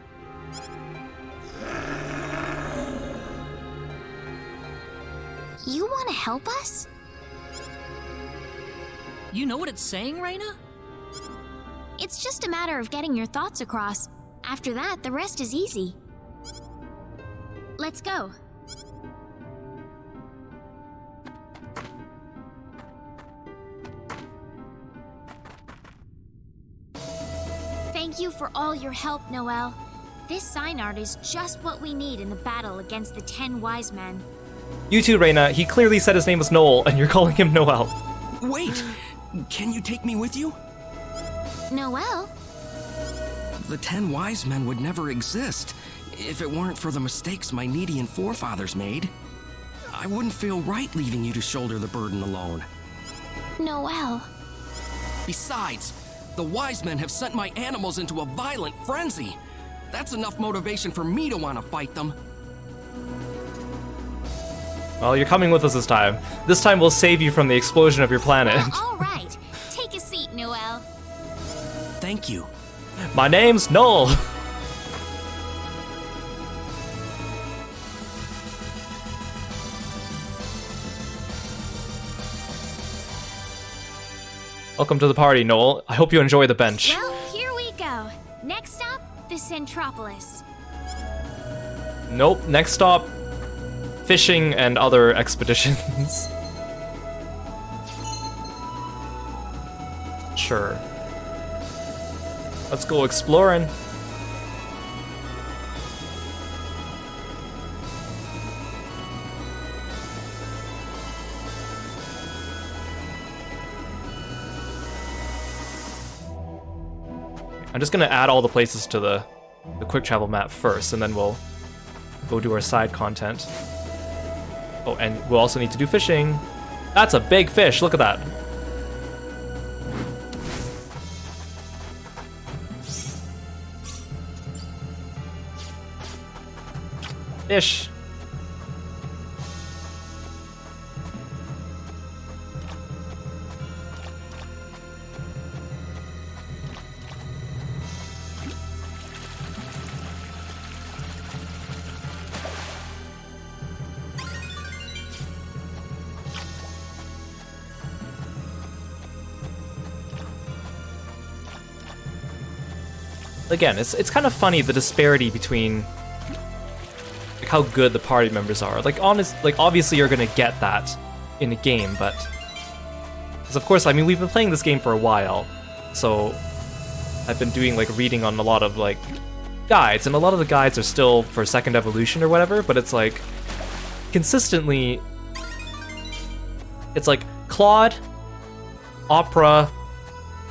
You want to help us? You know what it's saying, Rena? It's just a matter of getting your thoughts across. After that, the rest is easy. Let's go. Thank you for all your help, Noel. This sign art is just what we need in the battle against the 10 wise men. You too, Rena. He clearly said his name was Noel, and you're calling him Noel. Wait! Can you take me with you? Noel? The 10 wise men would never exist if it weren't for the mistakes my Needian forefathers made. I wouldn't feel right leaving you to shoulder the burden alone. Noel. Besides, the wise men have sent my animals into a violent frenzy. That's enough motivation for me to want to fight them. Well, you're coming with us this time. This time we'll save you from the explosion of your planet. All right. Take a seat, Noel. Thank you. My name's Noel. Welcome to the party, Noel. I hope you enjoy the bench. Well, here we go. Next stop, the Centropolis. Nope, next stop, fishing and other expeditions. Sure. Let's go exploring. I'm just gonna add all the places to the quick travel map first, and then we'll go do our side content. Oh, and we'll also need to do fishing. That's a big fish, look at that. Fish. Again, it's kind of funny, the disparity between like how good the party members are. Like obviously you're gonna get that in a game, but because of course, I mean, we've been playing this game for a while, so I've been doing like reading on a lot of like guides, and a lot of the guides are still for second evolution or whatever, but it's like consistently it's like Claude, Opera,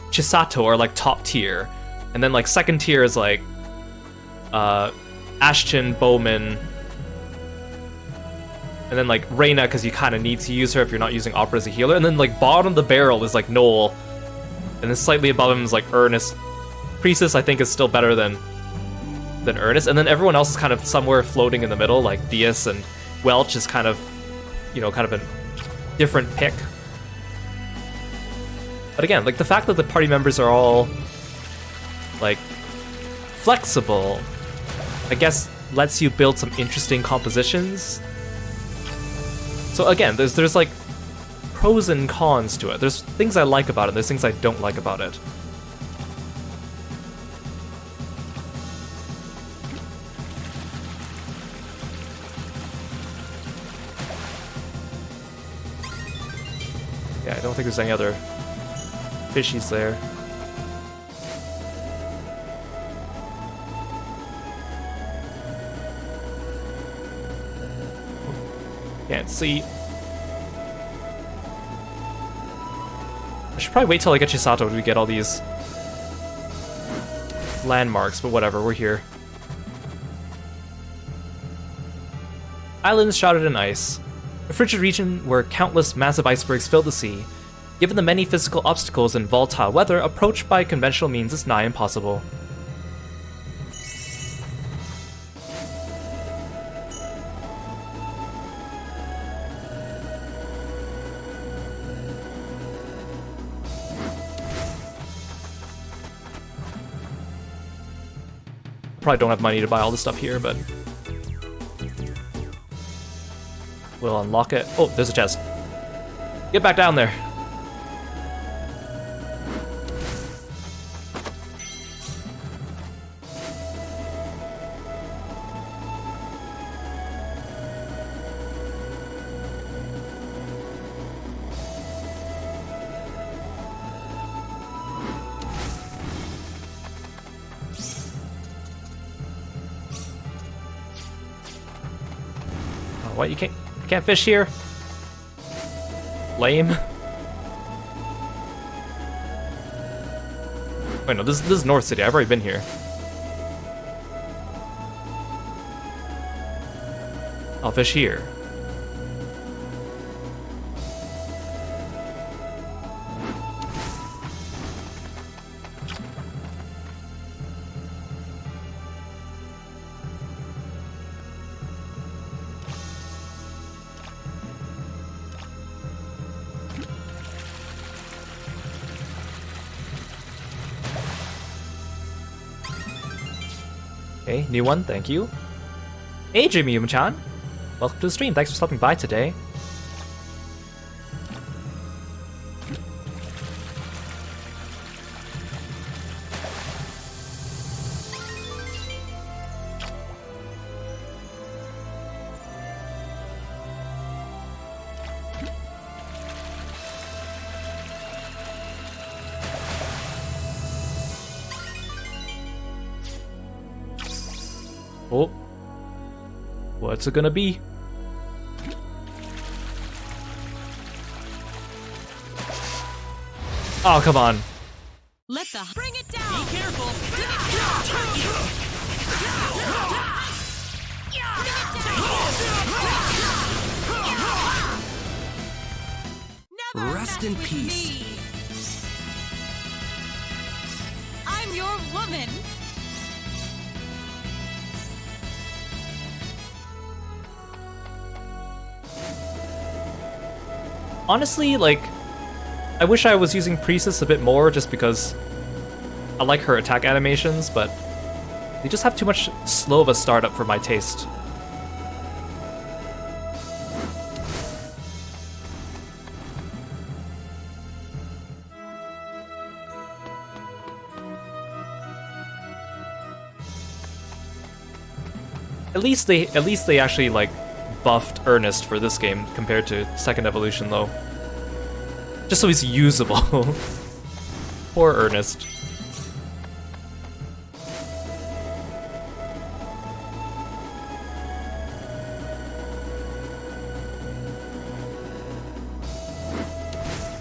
Chisato are like top tier. And then, like, second tier is, like, Ashton, Bowman, and then, like, Rena, because you kind of need to use her if you're not using Opera as a healer. And then, like, bottom of the barrel is, like, Noel. And then slightly above him is, like, Ernest. Priestess, I think, is still better than Ernest. And then everyone else is kind of somewhere floating in the middle, like Diaz and Welch is kind of, you know, kind of a different pick. But again, like, the fact that the party members are all like flexible, I guess lets you build some interesting compositions. So again, there's like pros and cons to it. There's things I like about it, there's things I don't like about it. Yeah, I don't think there's any other fishies there. Can't see. I should probably wait till I get Chisato to get all these landmarks, but whatever, we're here. Islands shrouded in ice. A frigid region where countless massive icebergs fill the sea. Given the many physical obstacles and volatile weather, approach by conventional means is nigh impossible. probably don't have money to buy all this stuff here, but we'll unlock it. Oh, there's a chest. Get back down there. What, you can't fish here? Lame. Wait, no, this is North City. I've already been here. I'll fish here. Okay, new one, thank you. Hey, Jimmy Yum-chan. Welcome to the stream, thanks for stopping by today. Oh, what's it gonna be? Oh, come on. Let the bring it down. Be careful. Rest in peace. I'm your woman. Honestly, like, I wish I was using Priestess a bit more just because I like her attack animations, but they just have too much slow of a startup for my taste. At least they actually like buffed Ernest for this game compared to Second Evolution though. Just so he's usable. Poor Ernest.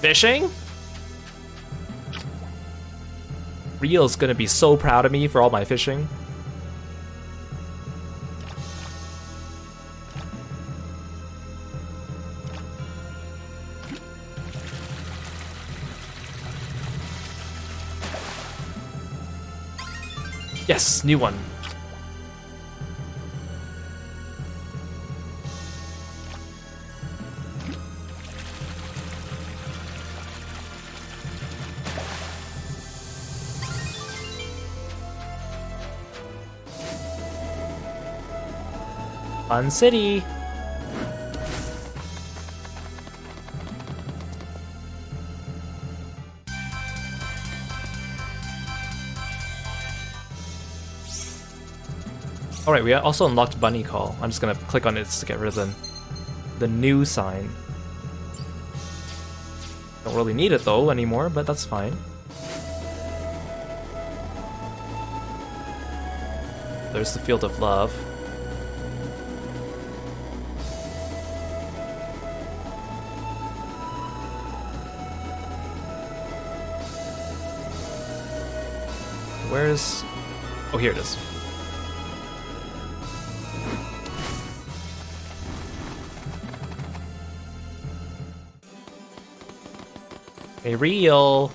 Fishing? Real's gonna be so proud of me for all my fishing. Yes, new one. Fun city. Alright, we also unlocked Bunny Call. I'm just gonna click on it to get rid of the new sign. Don't really need it though anymore, but that's fine. There's the Field of Love. Where's... Oh, here it is. Hey, Real.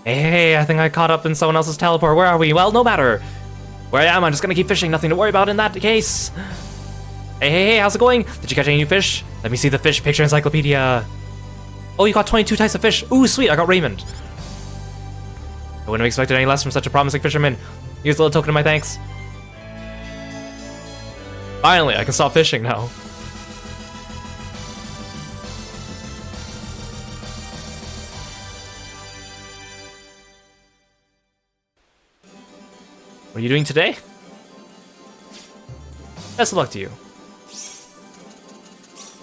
Hey, I think I caught up in someone else's teleport. Where are we? Well, no matter. Where I am, I'm just gonna keep fishing. Nothing to worry about in that case. Hey, how's it going? Did you catch any new fish? Let me see the fish picture encyclopedia. Oh, you got 22 types of fish. Ooh, sweet, I got Raymond. I wouldn't have expected any less from such a promising fisherman. Here's a little token of my thanks. Finally, I can stop fishing now. What are you doing today? Best of luck to you.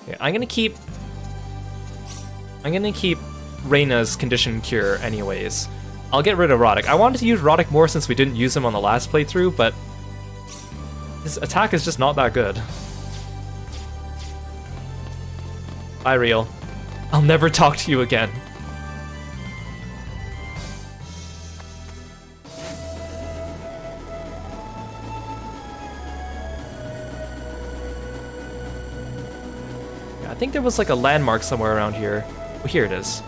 Okay, I'm gonna keep Rena's condition cure anyways. I'll get rid of Roddick. I wanted to use Roddick more since we didn't use him on the last playthrough, but his attack is just not that good. Bye, Real. I'll never talk to you again. I think there was like a landmark somewhere around here. Well, here it is.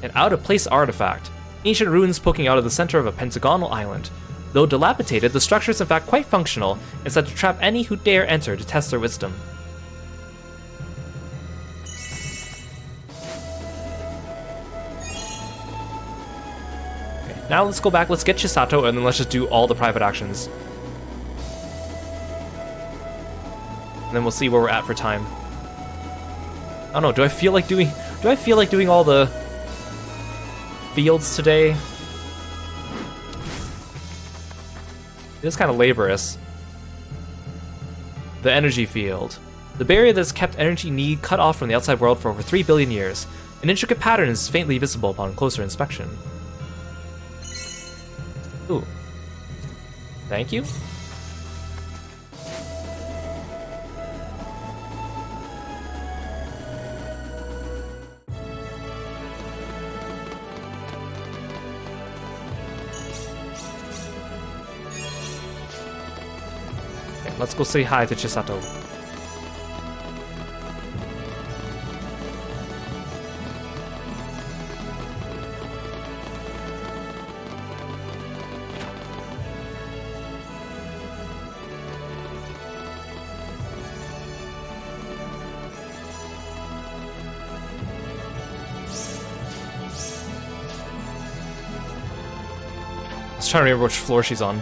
An out-of-place artifact. Ancient ruins poking out of the center of a pentagonal island. Though dilapidated, the structure is in fact quite functional and said to trap any who dare enter to test their wisdom. Okay, now let's go back, let's get Chisato, and then let's just do all the private actions. And then we'll see where we're at for time. I don't know, do I feel like doing all the fields today? It is kind of laborious. The energy field. The barrier that has kept energy need cut off from the outside world for over 3 billion years. An intricate pattern is faintly visible upon closer inspection. Ooh. Thank you. Let's go say hi to Chisato. I was trying to remember which floor she's on.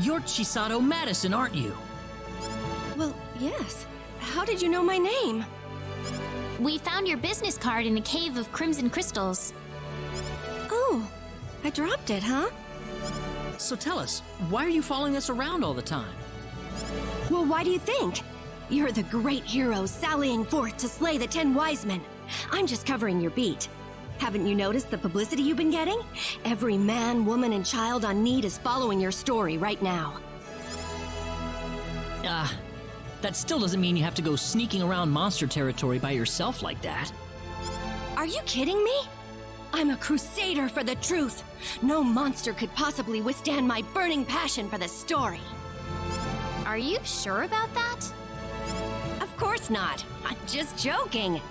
You're Chisato Madison, aren't you? Well, yes. How did you know my name? We found your business card in the Cave of Crimson Crystals. Oh, I dropped it, huh? So tell us, why are you following us around all the time? Well, why do you think? You're the great hero sallying forth to slay the 10 wise men. I'm just covering your beat. Haven't you noticed the publicity you've been getting? Every man, woman, and child on need is following your story right now. That still doesn't mean you have to go sneaking around monster territory by yourself like that. Are you kidding me? I'm a crusader for the truth. No monster could possibly withstand my burning passion for the story. Are you sure about that? Of course not. I'm just joking.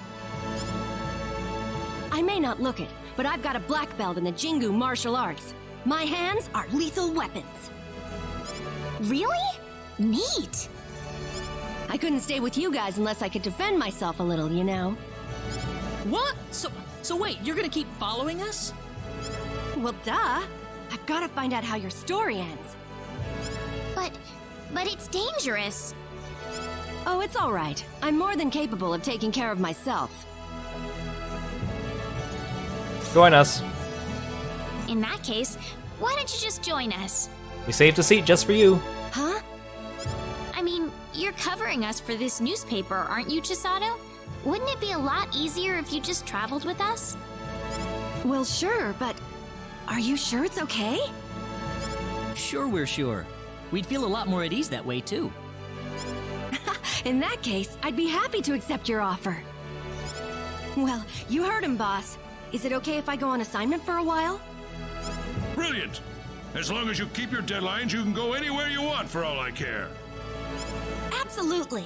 I may not look it, but I've got a black belt in the Jingu martial arts. My hands are lethal weapons. Really? Neat. I couldn't stay with you guys unless I could defend myself a little, you know. What? So wait, you're gonna keep following us? Well, duh. I've got to find out how your story ends. But it's dangerous. Oh, it's all right. I'm more than capable of taking care of myself. Join us. In that case, why don't you just join us? We saved a seat just for you. Huh? I mean, you're covering us for this newspaper, aren't you, Chisato? Wouldn't it be a lot easier if you just traveled with us? Well, sure, but are you sure it's okay? Sure, we're sure. We'd feel a lot more at ease that way, too. In that case, I'd be happy to accept your offer. Well, you heard him, boss. Is it okay if I go on assignment for a while? Brilliant! As long as you keep your deadlines, you can go anywhere you want for all I care. Absolutely.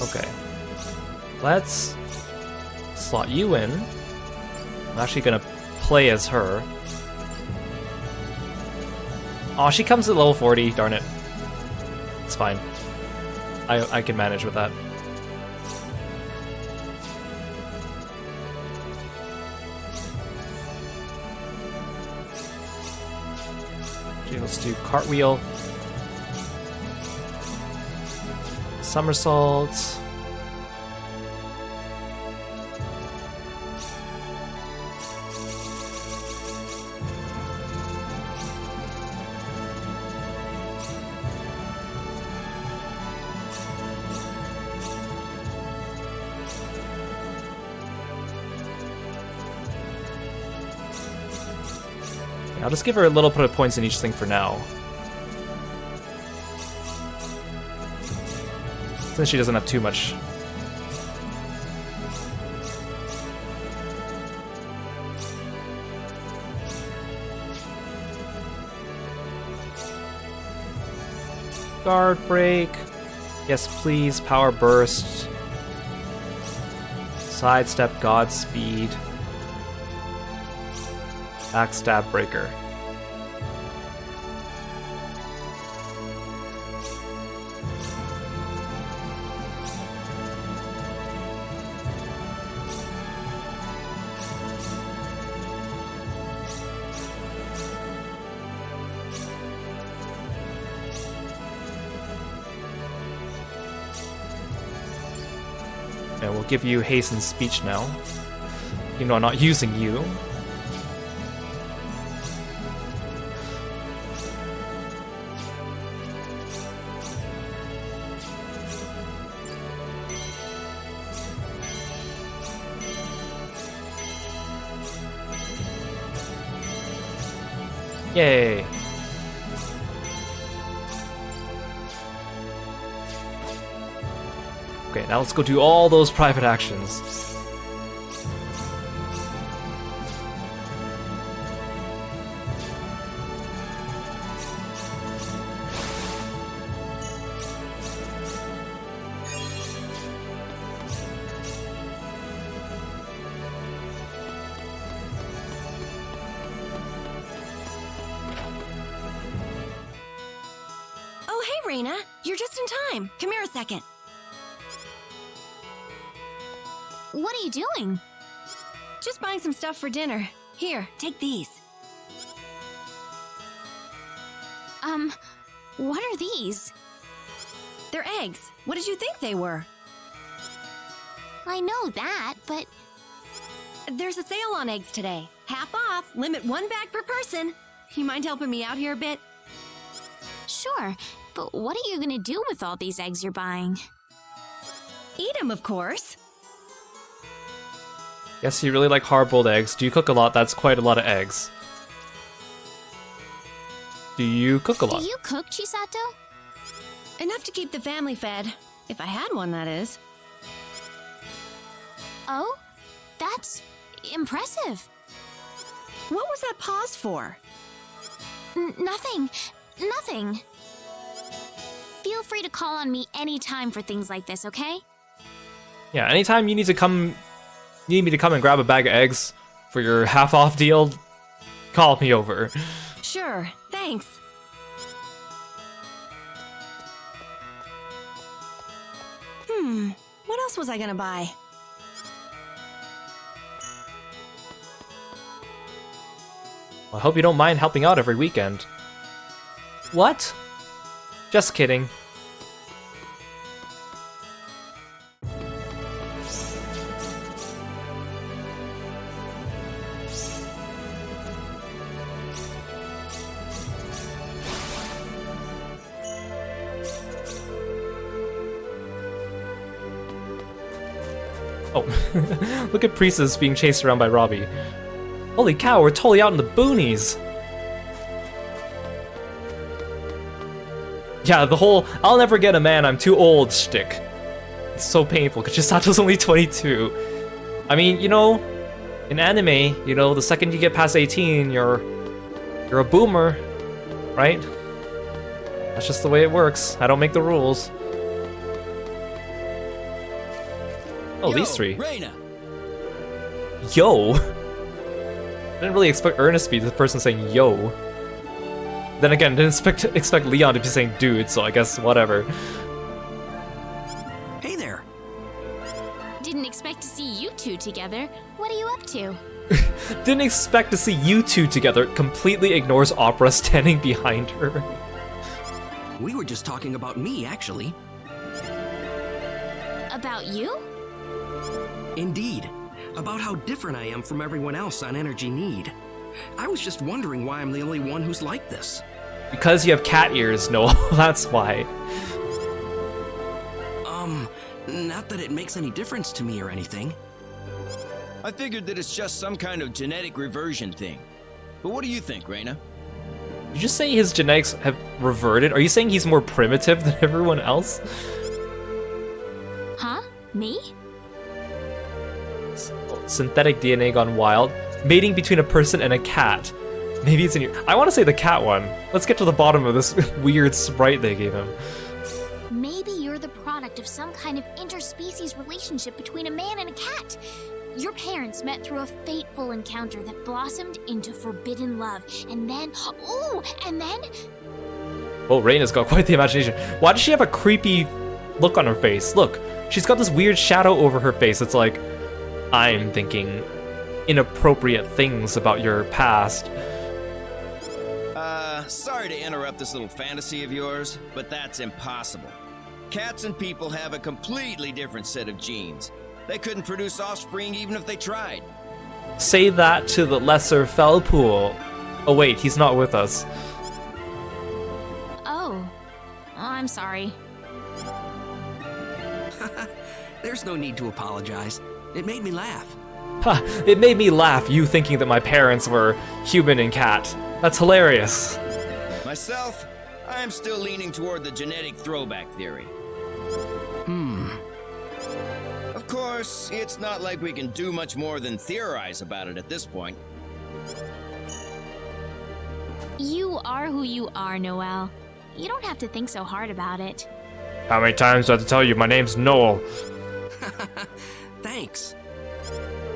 Okay. Let's slot you in. I'm actually gonna play as her. Oh, she comes at level 40, darn it. It's fine. I can manage with that. Okay, let's do cartwheel. Somersaults. I'll just give her a little bit of points in each thing for now. Since she doesn't have too much. Guard break. Yes, please. Power burst. Sidestep, Godspeed. Backstab breaker. And we'll give you haste and speech now. You know I'm not using you. Yay! Okay, now let's go do all those private actions. Oh, hey, Rena. You're just in time. Come here a second. What are you doing? Just buying some stuff for dinner. Here, take these. What are these? They're eggs. What did you think they were? I know that, but... There's a sale on eggs today. Half off, limit 1 bag per person. You mind helping me out here a bit? Sure, but what are you gonna do with all these eggs you're buying? Eat them, of course. Yes, you really like hard-boiled eggs. Do you cook a lot? That's quite a lot of eggs. Do you cook a lot? Do you cook, Chisato? Enough to keep the family fed. If I had one, that is. Oh? That's... impressive. What was that pause for? Nothing. Nothing. Feel free to call on me anytime for things like this, okay? Yeah, anytime you need me to come and grab a bag of eggs for your half-off deal, call me over. Sure, thanks. What else was I gonna buy? I hope you don't mind helping out every weekend. What? Just kidding. Oh, look at Priestess being chased around by Robbie. Holy cow, we're totally out in the boonies! Yeah, the whole "I'll never get a man, I'm too old" shtick. It's so painful, because Chisato's only 22. I mean, you know, in anime, you know, the second you get past 18, you're a boomer, right? That's just the way it works. I don't make the rules. Oh, these three. Rena! Yo! I didn't really expect Ernest to be the person saying yo. Then again, didn't expect Leon to be saying dude, so I guess whatever. Hey there. Didn't expect to see you two together. What are you up to? Didn't expect to see you two together. Completely ignores Opera standing behind her. We were just talking about me, actually. About you? Indeed. About how different I am from everyone else on energy need. I was just wondering why I'm the only one who's like this. Because you have cat ears, Noel. That's why. Not that it makes any difference to me or anything. I figured that it's just some kind of genetic reversion thing. But what do you think, Rena? Did you just say his genetics have reverted? Are you saying he's more primitive than everyone else? Huh? Me? Synthetic DNA gone wild. Mating between a person and a cat. Maybe it's in your... I want to say the cat one. Let's get to the bottom of this weird sprite they gave him. Maybe you're the product of some kind of interspecies relationship between a man and a cat. Your parents met through a fateful encounter that blossomed into forbidden love. And then... Ooh! And then... Oh, Reina's got quite the imagination. Why does she have a creepy look on her face? Look, she's got this weird shadow over her face. It's like, I'm thinking inappropriate things about your past. Sorry to interrupt this little fantasy of yours, but that's impossible. Cats and people have a completely different set of genes. They couldn't produce offspring even if they tried. Say that to the lesser Felpool. Oh wait, he's not with us. Oh. I'm sorry. There's no need to apologize. It made me laugh. Ha! It made me laugh, you thinking that my parents were human and cat. That's hilarious. Myself, I'm still leaning toward the genetic throwback theory. Of course, it's not like we can do much more than theorize about it at this point. You are who you are, Noel. You don't have to think so hard about it. How many times do I have to tell you my name's Noel? Thanks.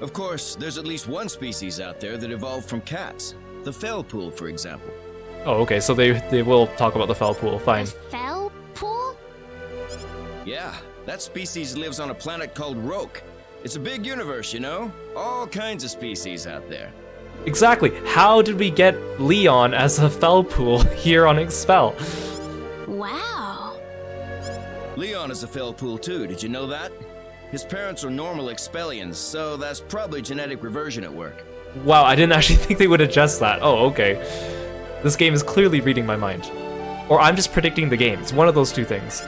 Of course, there's at least one species out there that evolved from cats. The Felpool, for example. Oh, okay, so they will talk about the Felpool, fine. Fell pool? Yeah, that species lives on a planet called Roke. It's a big universe, you know? All kinds of species out there. Exactly, how did we get Leon as a Felpool here on Expel? Wow. Leon is a Felpool too, did you know that? His parents are normal Expellians, so that's probably genetic reversion at work. Wow, I didn't actually think they would adjust that. Oh, okay. This game is clearly reading my mind. Or I'm just predicting the game. It's one of those two things.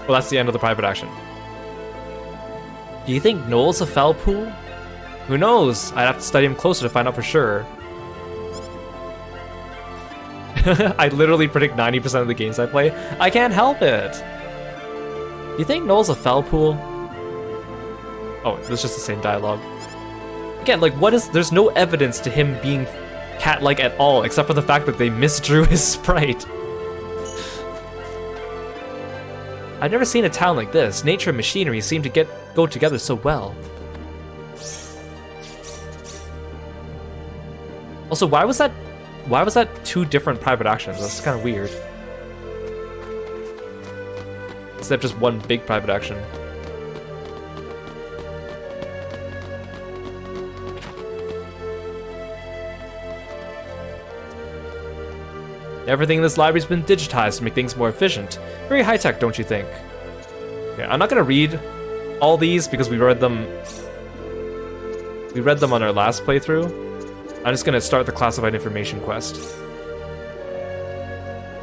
Well, that's the end of the private action. Do you think Noel's a Felpool? Who knows? I'd have to study him closer to find out for sure. I literally predict 90% of the games I play. I can't help it! Do you think Noel's a Felpool? Oh, it's just the same dialogue. Again, like, what is... There's no evidence to him being cat-like at all, except for the fact that they misdrew his sprite. I've never seen a town like this. Nature and machinery seem to go together so well. Also, why was that 2 different private actions? That's kind of weird. Instead of just one big private action. Everything in this library's been digitized to make things more efficient. Very high-tech, don't you think? Okay, I'm not gonna read all these because we read them on our last playthrough. I'm just gonna start the classified information quest.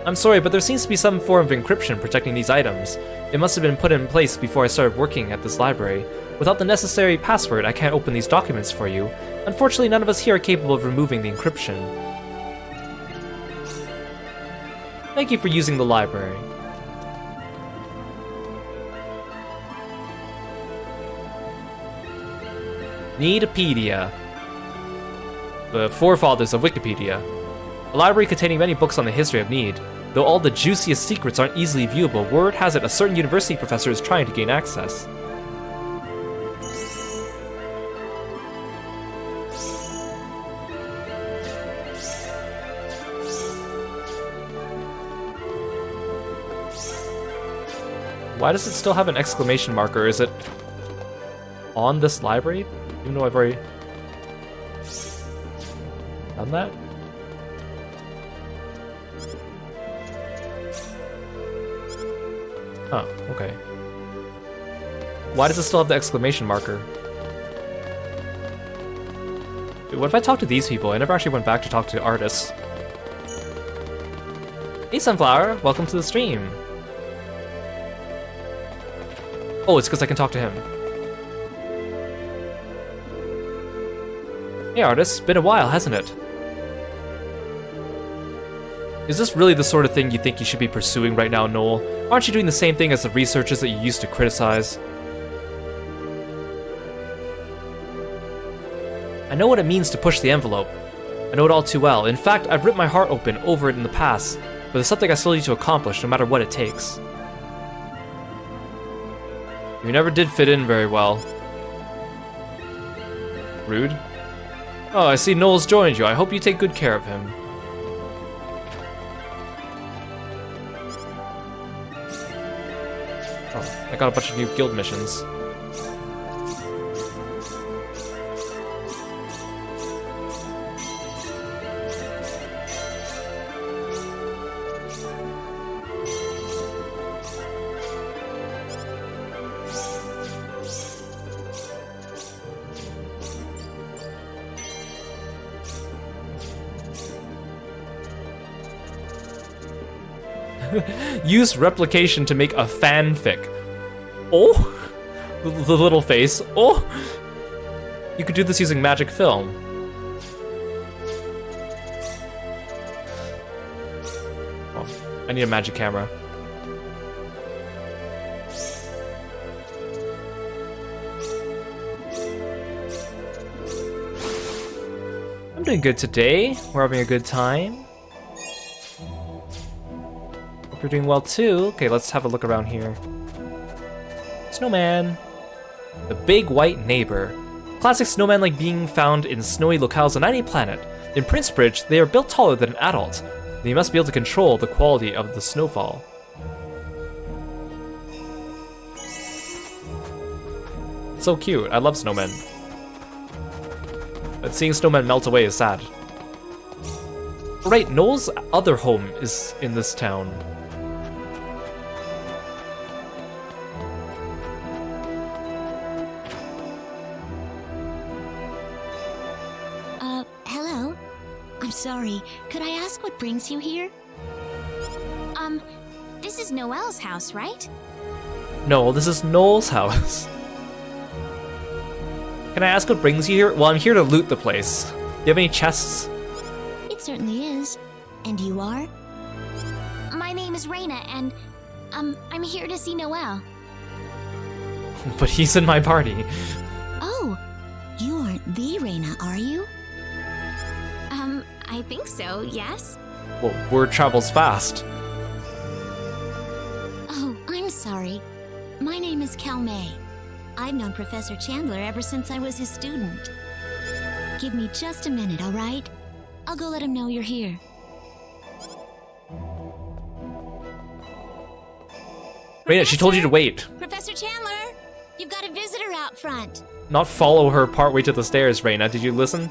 I'm sorry, but there seems to be some form of encryption protecting these items. It must have been put in place before I started working at this library. Without the necessary password, I can't open these documents for you. Unfortunately, none of us here are capable of removing the encryption. Thank you for using the library. Needopedia. The forefathers of Wikipedia. A library containing many books on the history of Need. Though all the juiciest secrets aren't easily viewable, word has it a certain university professor is trying to gain access. Why does it still have an exclamation marker? Is it on this library? Even though I've already done that? Oh, okay. Why does it still have the exclamation marker? Dude, what if I talk to these people? I never actually went back to talk to artists. Hey Sunflower, welcome to the stream. Oh, it's because I can talk to him. Hey artist, been a while, hasn't it? Is this really the sort of thing you think you should be pursuing right now, Noel? Aren't you doing the same thing as the researchers that you used to criticize? I know what it means to push the envelope. I know it all too well. In fact, I've ripped my heart open over it in the past, but there's something I still need to accomplish, no matter what it takes. You never did fit in very well. Rude. Oh, I see Noel's joined you. I hope you take good care of him. Oh, I got a bunch of new guild missions. Use replication to make a fanfic. Oh! The little face. Oh! You could do this using magic film. Oh, I need a magic camera. I'm doing good today. We're having a good time. You're doing well too. Okay, let's have a look around here. Snowman. The big white neighbor. Classic snowman like being found in snowy locales on any planet. In Princebridge, they are built taller than an adult. They must be able to control the quality of the snowfall. So cute. I love snowmen. But seeing snowmen melt away is sad. Right, Noel's other home is in this town. Hello? I'm sorry, could I ask what brings you here? This is Noelle's house, right? No, this is Noel's house. Can I ask what brings you here? Well, I'm here to loot the place. Do you have any chests? It certainly is. And you are? My name is Rena, and, I'm here to see Noelle. But he's in my party. Oh, you aren't the Rena, are you? I think so, yes? Well, word travels fast. Oh, I'm sorry. My name is Cal May. I've known Professor Chandler ever since I was his student. Give me just a minute, all right? I'll go let him know you're here. Rena, she told you to wait. Professor Chandler, you've got a visitor out front. Not follow her partway to the stairs, Rena. Did you listen?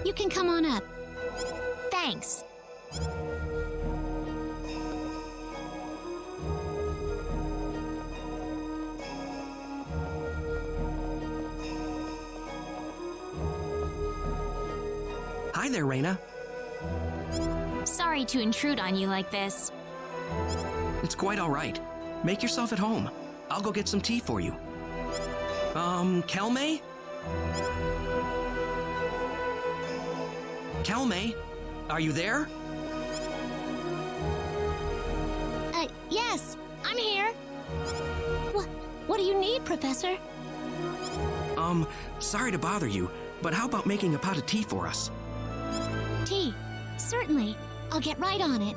You can come on up. Thanks. Hi there, Rena. Sorry to intrude on you like this. It's quite all right. Make yourself at home. I'll go get some tea for you. Kelmay? Kelmay? Are you there? Yes, I'm here. What do you need, Professor? Sorry to bother you, but how about making a pot of tea for us? Tea? certainly. I'll get right on it.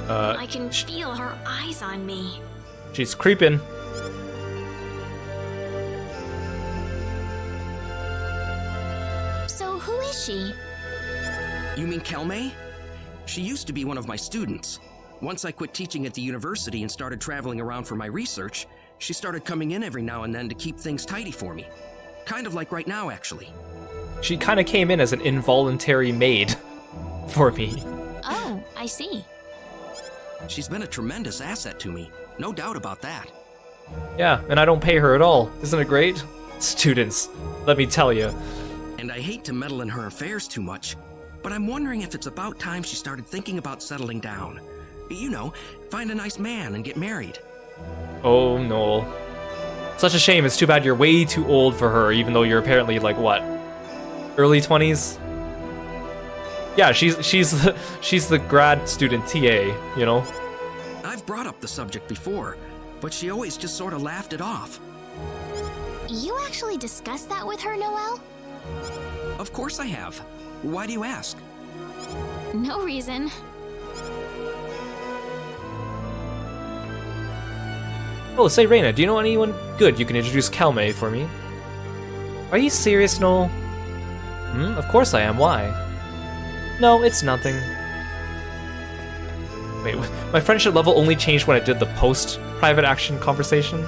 I can feel her eyes on me. She's creeping. So who is she? You mean Kelme? She used to be one of my students. Once I quit teaching at the university and started traveling around for my research, she started coming in every now and then to keep things tidy for me. Kind of like right now, actually. She kind of came in as an involuntary maid for me. Oh, I see. She's been a tremendous asset to me, no doubt about that. Yeah, and I don't pay her at all. Isn't it great? Students, let me tell you. And I hate to meddle in her affairs too much, but I'm wondering if it's about time she started thinking about settling down. You know, find a nice man and get married. Oh no. Such a shame. It's too bad you're way too old for her, even though you're apparently like what? Early 20s? Yeah, she's the grad student TA, you know? I've brought up the subject before, but she always just sort of laughed it off. You actually discussed that with her, Noelle? Of course I have. Why do you ask? No reason. Oh, say Rena, do you know anyone good you can introduce Kelme for me? Are you serious, Noel? Of course I am. Why? No, it's nothing. Wait, my friendship level only changed when I did the post-private action conversation?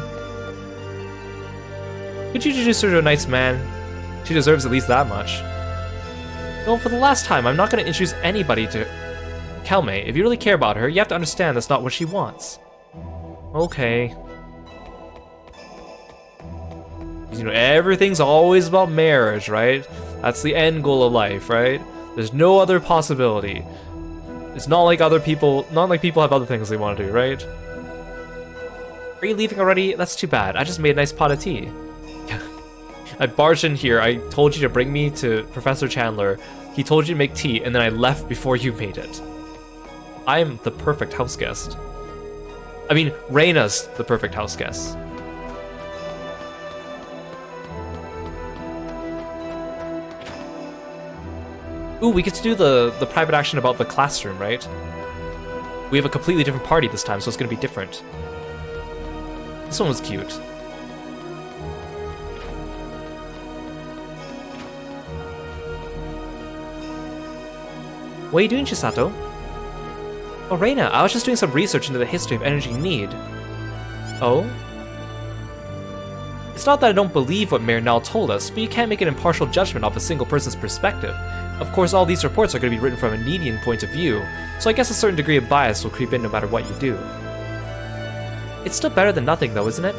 Could you introduce her to a nice man? She deserves at least that much. No, for the last time, I'm not going to introduce anybody to Kelme. If you really care about her, you have to understand that's not what she wants. Okay. You know, everything's always about marriage, right? That's the end goal of life, right? There's no other possibility. It's not like people have other things they want to do, right? Are you leaving already? That's too bad. I just made a nice pot of tea. I barged in here. I told you to bring me to Professor Chandler. He told you to make tea, and then I left before you made it. I am the perfect house guest. I mean, Rena's the perfect house guest. Ooh, we get to do the private action about the classroom, right? We have a completely different party this time, so it's gonna be different. This one was cute. What are you doing, Chisato? Oh, Rena, I was just doing some research into the history of energy need. Oh? It's not that I don't believe what Mayor Nal told us, but you can't make an impartial judgment off a single person's perspective. Of course, all these reports are going to be written from a Needian point of view, so I guess a certain degree of bias will creep in no matter what you do. It's still better than nothing, though, isn't it?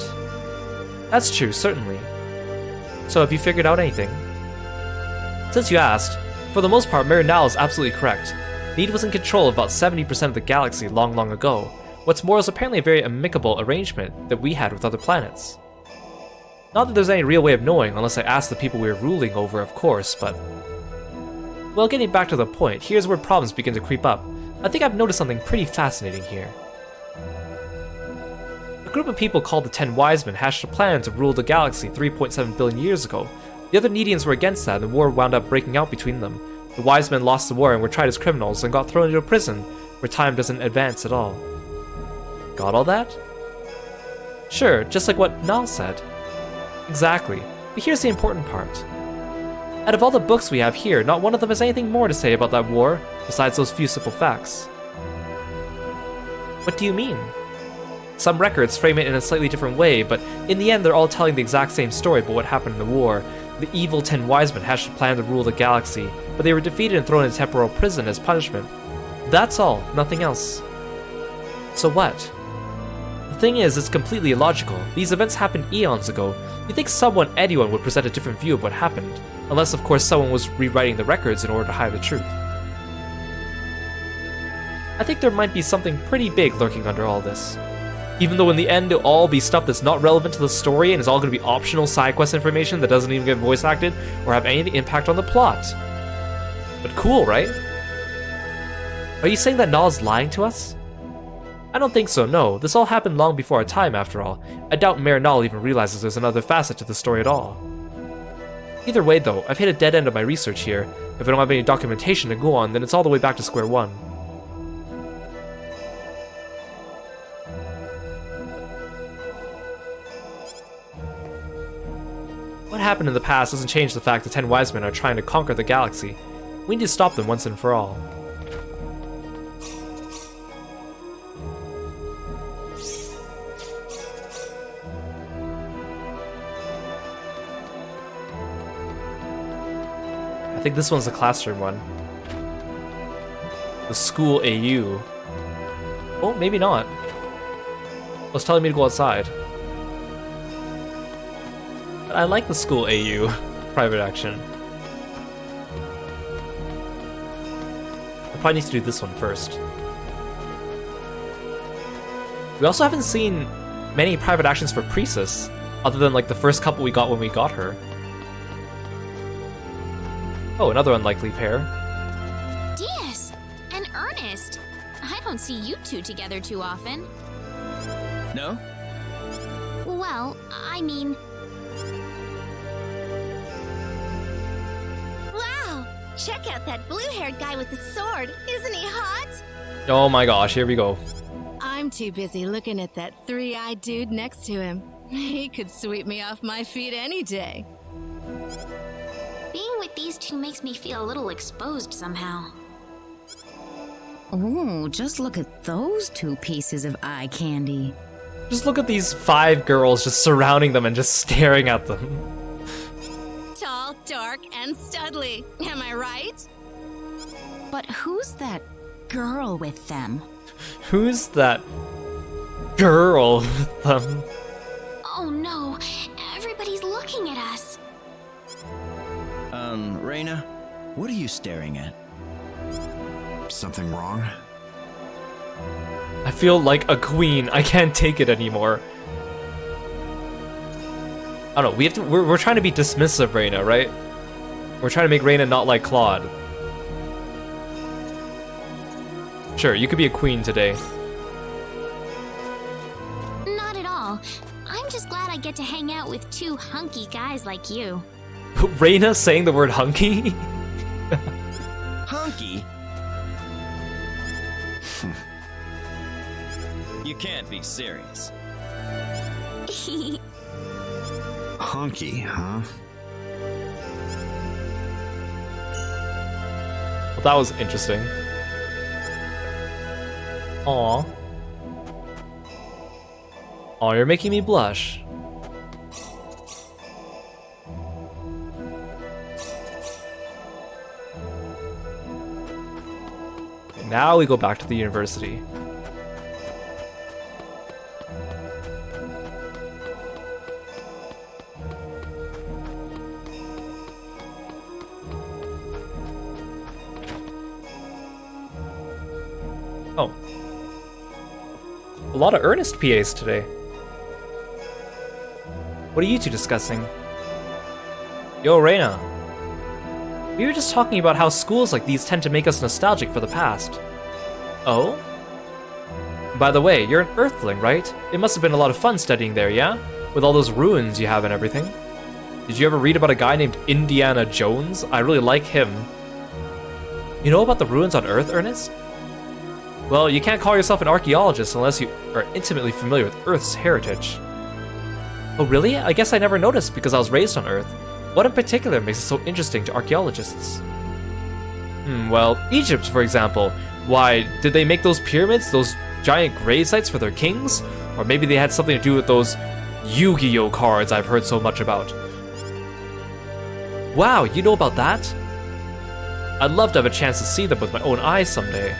That's true, certainly. So, have you figured out anything? Since you asked, for the most part, Mayor Nal is absolutely correct. Need was in control of about 70% of the galaxy long, long ago. What's more, is apparently a very amicable arrangement that we had with other planets. Not that there's any real way of knowing, unless I ask the people we were ruling over, of course, but... Well, getting back to the point, here's where problems begin to creep up. I think I've noticed something pretty fascinating here. A group of people called the 10 Wise Men hatched a plan to rule the galaxy 3.7 billion years ago. The other Needians were against that, and the war wound up breaking out between them. The Wise Men lost the war and were tried as criminals and got thrown into a prison, where time doesn't advance at all. Got all that? Sure, just like what Nal said. Exactly, but here's the important part. Out of all the books we have here, not one of them has anything more to say about that war, besides those few simple facts. What do you mean? Some records frame it in a slightly different way, but in the end they're all telling the exact same story about what happened in the war. The evil 10 Wise Men hatched a plan to rule the galaxy, but they were defeated and thrown in temporal prison as punishment. That's all, nothing else. So what? The thing is, it's completely illogical. These events happened eons ago. You'd think anyone would present a different view of what happened. Unless, of course, someone was rewriting the records in order to hide the truth. I think there might be something pretty big lurking under all this. Even though in the end it'll all be stuff that's not relevant to the story and is all going to be optional side quest information that doesn't even get voice acted or have any impact on the plot. But cool, right? Are you saying that Nal's lying to us? I don't think so, no. This all happened long before our time, after all. I doubt Mayor Null even realizes there's another facet to the story at all. Either way, though, I've hit a dead end of my research here. If I don't have any documentation to go on, then it's all the way back to square one. What happened in the past doesn't change the fact the 10 wise men are trying to conquer the galaxy. We need to stop them once and for all. I think this one's the classroom one. The school AU. Oh, maybe not. It was telling me to go outside. But I like the school AU private action. I probably need to do this one first. We also haven't seen many private actions for Priestess, other than like the first couple we got when we got her. Oh, another unlikely pair. Diaz and Ernest. I don't see you two together too often. No? Well, I mean... Wow! Check out that blue-haired guy with the sword. Isn't he hot? Oh my gosh, here we go. I'm too busy looking at that three-eyed dude next to him. He could sweep me off my feet any day. Being with these two makes me feel a little exposed somehow. Ooh, just look at those two pieces of eye candy. Just look at these 5 girls just surrounding them and just staring at them. Tall, dark, and studly. Am I right? But who's that girl with them? Who's that girl with them? Oh no, everybody's looking at us. Rena, what are you staring at? Something wrong? I feel like a queen. I can't take it anymore. I don't know, we're trying to be dismissive, Rena, right? We're trying to make Rena not like Claude. Sure, you could be a queen today. Not at all. I'm just glad I get to hang out with 2 hunky guys like you. Rena saying the word hunky? Hunky? You can't be serious. Hunky, huh? Well, that was interesting. Aw. Aw, you're making me blush. Okay, now we go back to the university. Oh. A lot of earnest PAs today. What are you two discussing? Yo, Rena. We were just talking about how schools like these tend to make us nostalgic for the past. Oh? By the way, you're an Earthling, right? It must have been a lot of fun studying there, yeah? With all those ruins you have and everything. Did you ever read about a guy named Indiana Jones? I really like him. You know about the ruins on Earth, Ernest? Well, you can't call yourself an archaeologist unless you are intimately familiar with Earth's heritage. Oh really? I guess I never noticed because I was raised on Earth. What in particular makes it so interesting to archaeologists? Well, Egypt, for example. Why, did they make those pyramids, those giant grave sites for their kings? Or maybe they had something to do with those Yu-Gi-Oh cards I've heard so much about. Wow, you know about that? I'd love to have a chance to see them with my own eyes someday.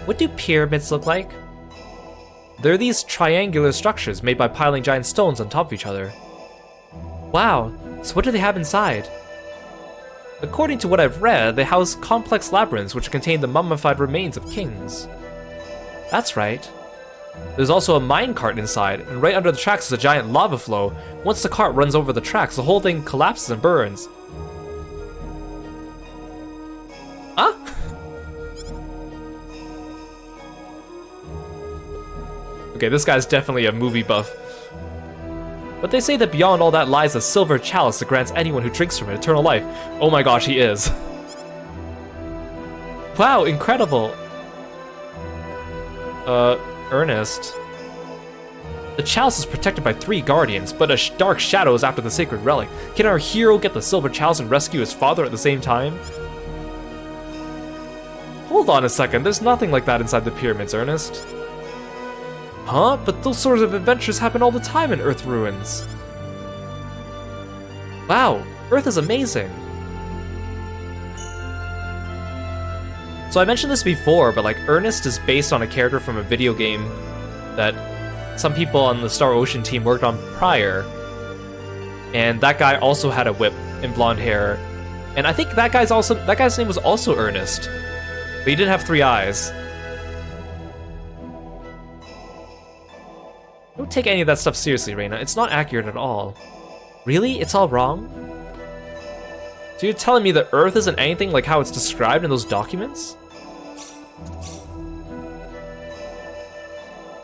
What do pyramids look like? They're these triangular structures made by piling giant stones on top of each other. Wow, so what do they have inside? According to what I've read, they house complex labyrinths which contain the mummified remains of kings. That's right. There's also a minecart inside, and right under the tracks is a giant lava flow. Once the cart runs over the tracks, the whole thing collapses and burns. Huh? Okay, this guy's definitely a movie buff. But they say that beyond all that lies a silver chalice that grants anyone who drinks from it eternal life. Oh my gosh, he is. Wow, incredible. Ernest. The chalice is protected by 3 guardians, but a dark shadow is after the sacred relic. Can our hero get the silver chalice and rescue his father at the same time? Hold on a second, there's nothing like that inside the pyramids, Ernest. Huh? But those sorts of adventures happen all the time in Earth ruins. Wow, Earth is amazing. So I mentioned this before, but like Ernest is based on a character from a video game that some people on the Star Ocean team worked on prior. And that guy also had a whip and blonde hair. And I think that guy's name was also Ernest. But he didn't have 3 eyes. Don't take any of that stuff seriously, Rena. It's not accurate at all. Really? It's all wrong? So you're telling me that Earth isn't anything like how it's described in those documents?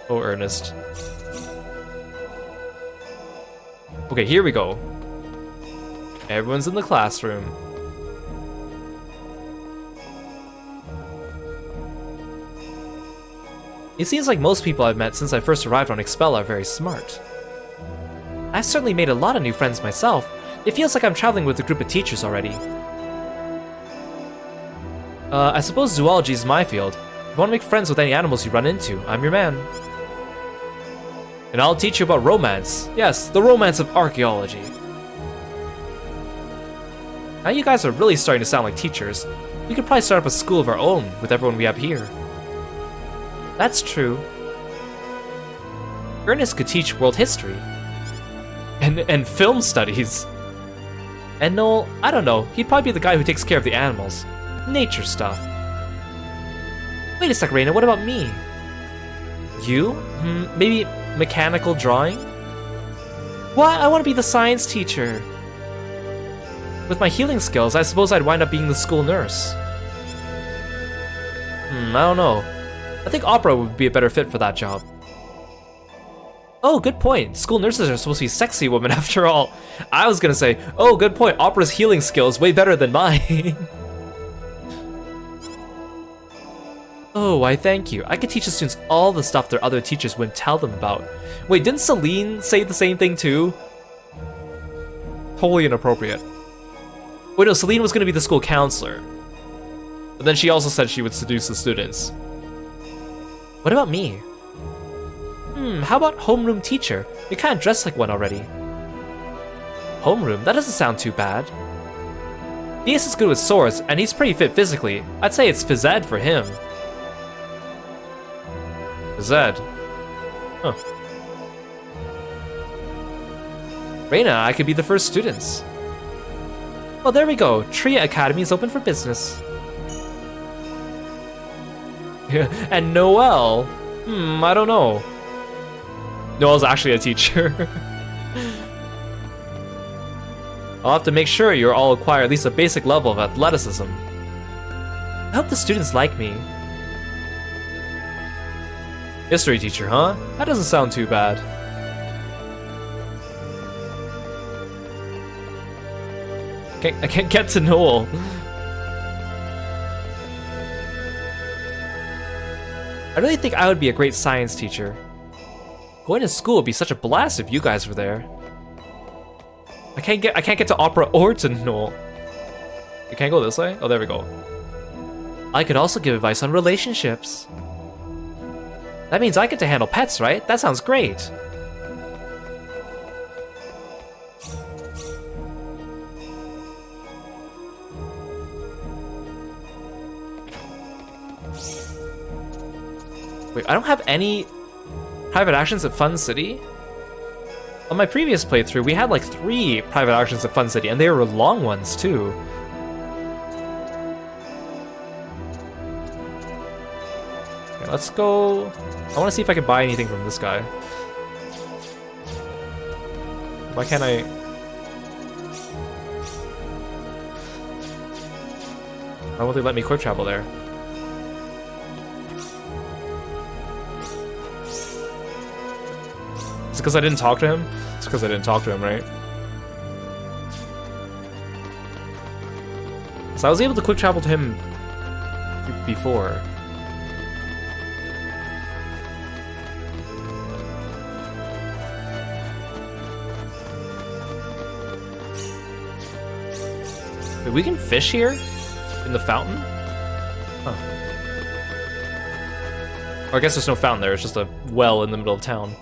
Oh, Ernest. Okay, here we go. Everyone's in the classroom. It seems like most people I've met since I first arrived on Expel are very smart. I've certainly made a lot of new friends myself. It feels like I'm traveling with a group of teachers already. I suppose zoology is my field. If you want to make friends with any animals you run into, I'm your man. And I'll teach you about romance. Yes, the romance of archaeology. Now you guys are really starting to sound like teachers. We could probably start up a school of our own with everyone we have here. That's true. Ernest could teach world history. And film studies. And Noel, I don't know, he'd probably be the guy who takes care of the animals. Nature stuff. Wait a sec, Rena, what about me? You? Maybe mechanical drawing? What? I want to be the science teacher. With my healing skills, I suppose I'd wind up being the school nurse. I don't know. I think opera would be a better fit for that job. Oh, good point. School nurses are supposed to be sexy women after all. I was gonna say, oh, good point. Opera's healing skills way better than mine. Oh, why thank you. I could teach the students all the stuff their other teachers wouldn't tell them about. Wait, didn't Celine say the same thing too? Totally inappropriate. Wait, no, Celine was gonna be the school counselor. But then she also said she would seduce the students. What about me? How about homeroom teacher? You kind of dress like one already. Homeroom? That doesn't sound too bad. DS is good with swords, and he's pretty fit physically. I'd say it's phys ed for him. Phys ed? Huh. Rena, I could be the first students. Well, there we go. Tria Academy is open for business. And Noelle? I don't know. Noelle's actually a teacher. I'll have to make sure you all acquire at least a basic level of athleticism. I hope the students like me. History teacher, huh? That doesn't sound too bad. I can't get to Noel. I really think I would be a great science teacher. Going to school would be such a blast if you guys were there. I can't get to opera or to Noel. You can't go this way? Oh, there we go. I could also give advice on relationships. That means I get to handle pets, right? That sounds great. Wait, I don't have any private actions at Fun City? On my previous playthrough, we had like 3 private actions at Fun City, and they were long ones too. Okay, let's go. I want to see if I can buy anything from this guy. Why can't I? Why won't they let me quick travel there? It's because I didn't talk to him? It's because I didn't talk to him, right? So I was able to quick travel to him before. Wait, we can fish here? In the fountain? Huh. Or I guess there's no fountain there, it's just a well in the middle of town.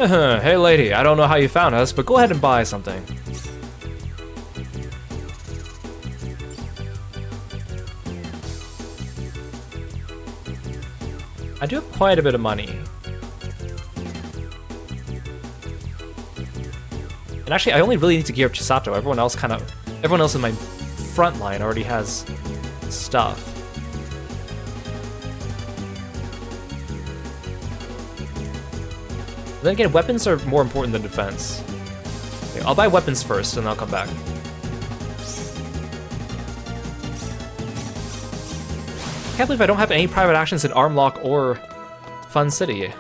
Hey lady, I don't know how you found us, but go ahead and buy something. I do have quite a bit of money. And actually, I only really need to gear up Chisato. Everyone else in my front line already has stuff. Then again, weapons are more important than defense. Okay, I'll buy weapons first, and I'll come back. I can't believe I don't have any private actions in Armlock or Fun City.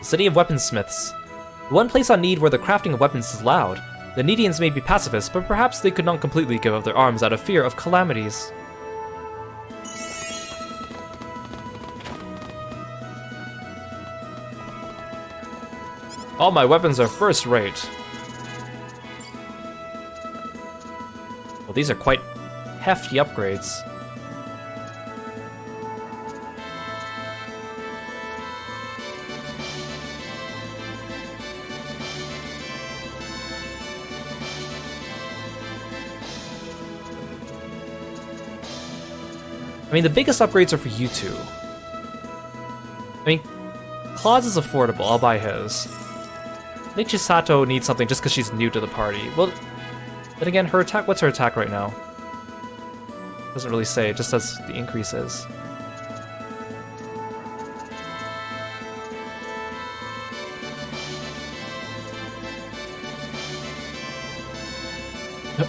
City of Weaponsmiths. The one place on Need where the crafting of weapons is allowed. The Needians may be pacifists, but perhaps they could not completely give up their arms out of fear of calamities. All my weapons are first rate. Well, these are quite hefty upgrades. I mean, the biggest upgrades are for you two. I mean, Claude's is affordable, I'll buy his. I think Chisato needs something just because she's new to the party. Well, then again, her attack, what's her attack right now? Doesn't really say, it just says the increase is.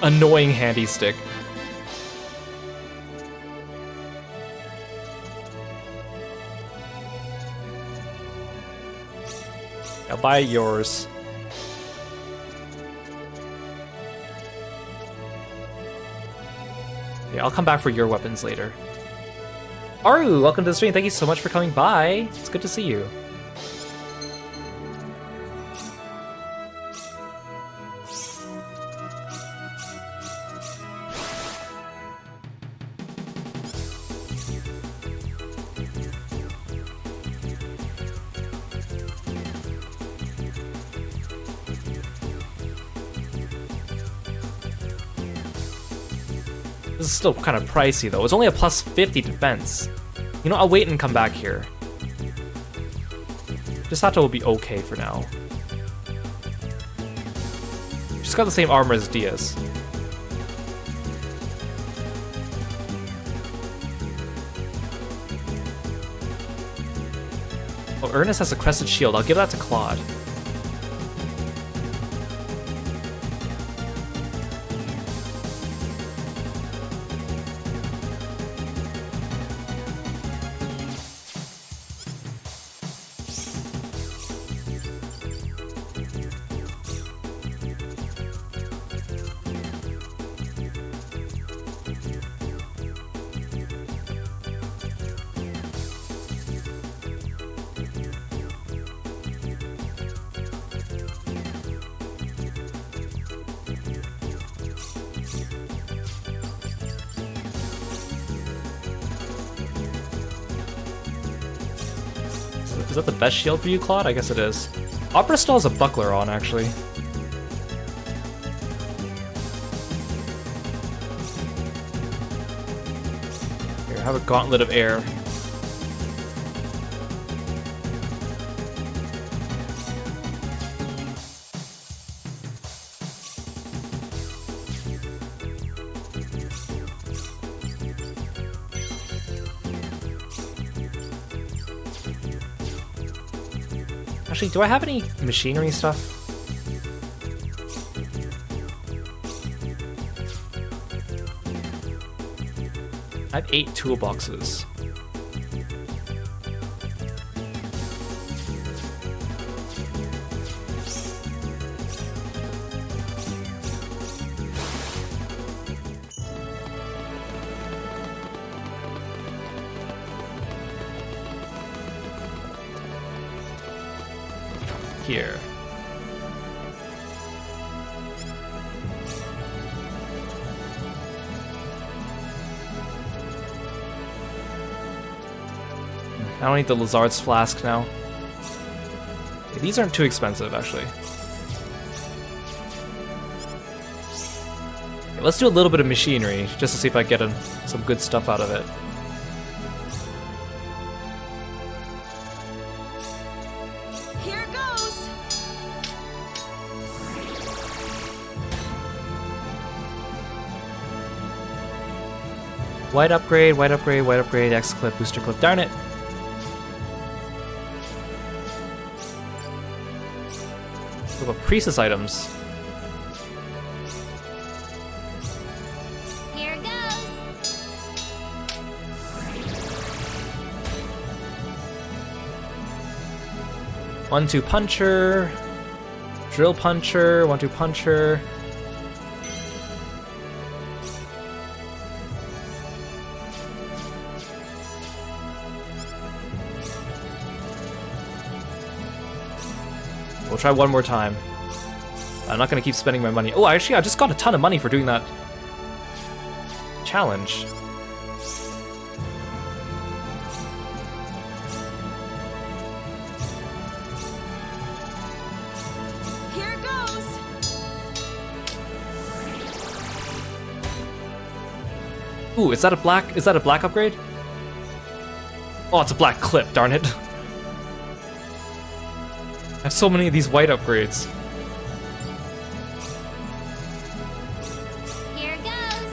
Annoying handy stick. I'll buy yours. Yeah, I'll come back for your weapons later. Aru, welcome to the stream. Thank you so much for coming by. It's good to see you. This is still kind of pricey though. It's only a plus 50 defense. You know, I'll wait and come back here. Chisato will be okay for now. She's got the same armor as Diaz. Oh, Ernest has a crested shield. I'll give that to Claude. Is that the best shield for you, Claude? I guess it is. Opera still has a buckler on, actually. Here, have a gauntlet of air. Actually, do I have any machinery stuff? I have 8 toolboxes. Here. I don't need the Lizard's flask now. Okay, these aren't too expensive, actually. Okay, let's do a little bit of machinery, just to see if I get some good stuff out of it. Here goes. White upgrade, white upgrade, white upgrade, X clip, booster clip. Darn it! What about priestess items? Here goes. One-two puncher, drill puncher, one-two puncher. We'll try one more time. I'm not gonna keep spending my money. Oh, actually, I just got a ton of money for doing that challenge. Here goes. Ooh, is that a black upgrade? Oh, it's a black clip, darn it. I have so many of these white upgrades. Here goes.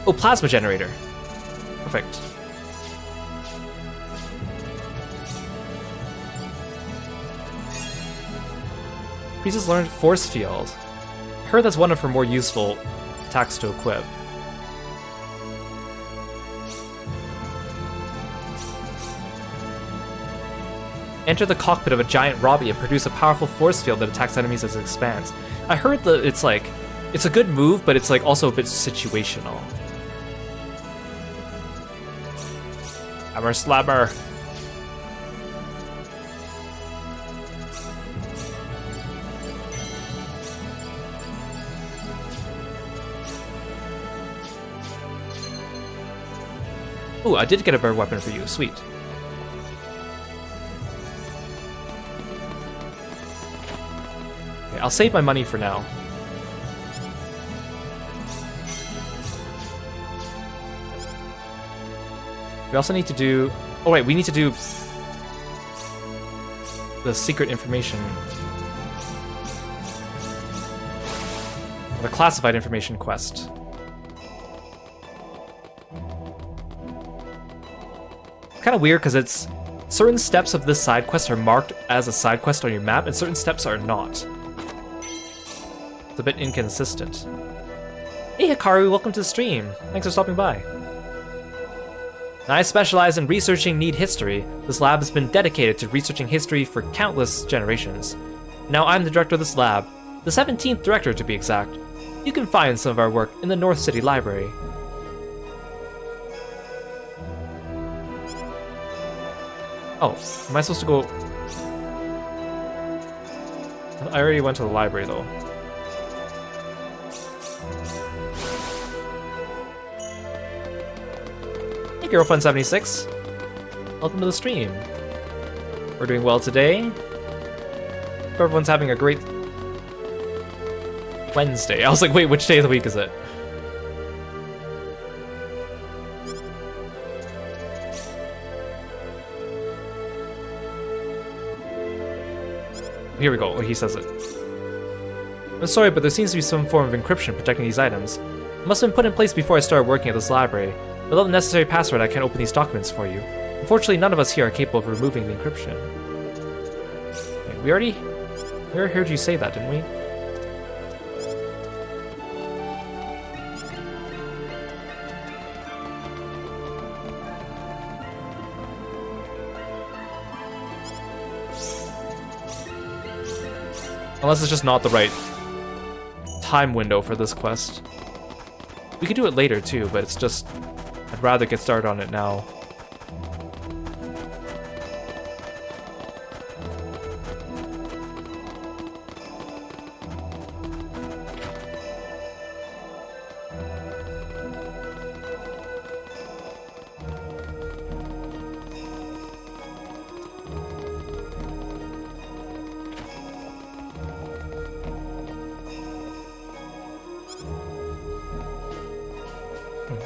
Oh, plasma generator. Perfect. Priestess learned force field. I heard that's one of her more useful attacks to equip. Enter the cockpit of a giant Robbie and produce a powerful force field that attacks enemies as it expands. I heard that it's a good move, but it's like also a bit situational. Hammer slabber. Ooh, I did get a better weapon for you. Sweet. I'll save my money for now. We also need to do... Oh wait, we need to do the secret information. The classified information quest. It's kind of weird because it's... certain steps of this side quest are marked as a side quest on your map, and certain steps are not. It's a bit inconsistent. Hey Hikaru, welcome to the stream. Thanks for stopping by. I specialize in researching Need history. This lab has been dedicated to researching history for countless generations. Now I'm the director of this lab, the 17th director to be exact. You can find some of our work in the North City Library. Oh, am I supposed to go... I already went to the library though. Hey Girlfriend76, welcome to the stream. We're doing well today. Hope everyone's having a great Wednesday. I was like, wait, which day of the week is it? Here we go, he says it. I'm sorry, but there seems to be some form of encryption protecting these items. It must have been put in place before I started working at this library. Without the necessary password, I can't open these documents for you. Unfortunately, none of us here are capable of removing the encryption. Okay, we already heard you say that, didn't we? Unless it's just not the right time window for this quest. We could do it later too, but it's just... I'd rather get started on it now.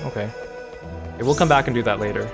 Okay. We'll come back and do that later.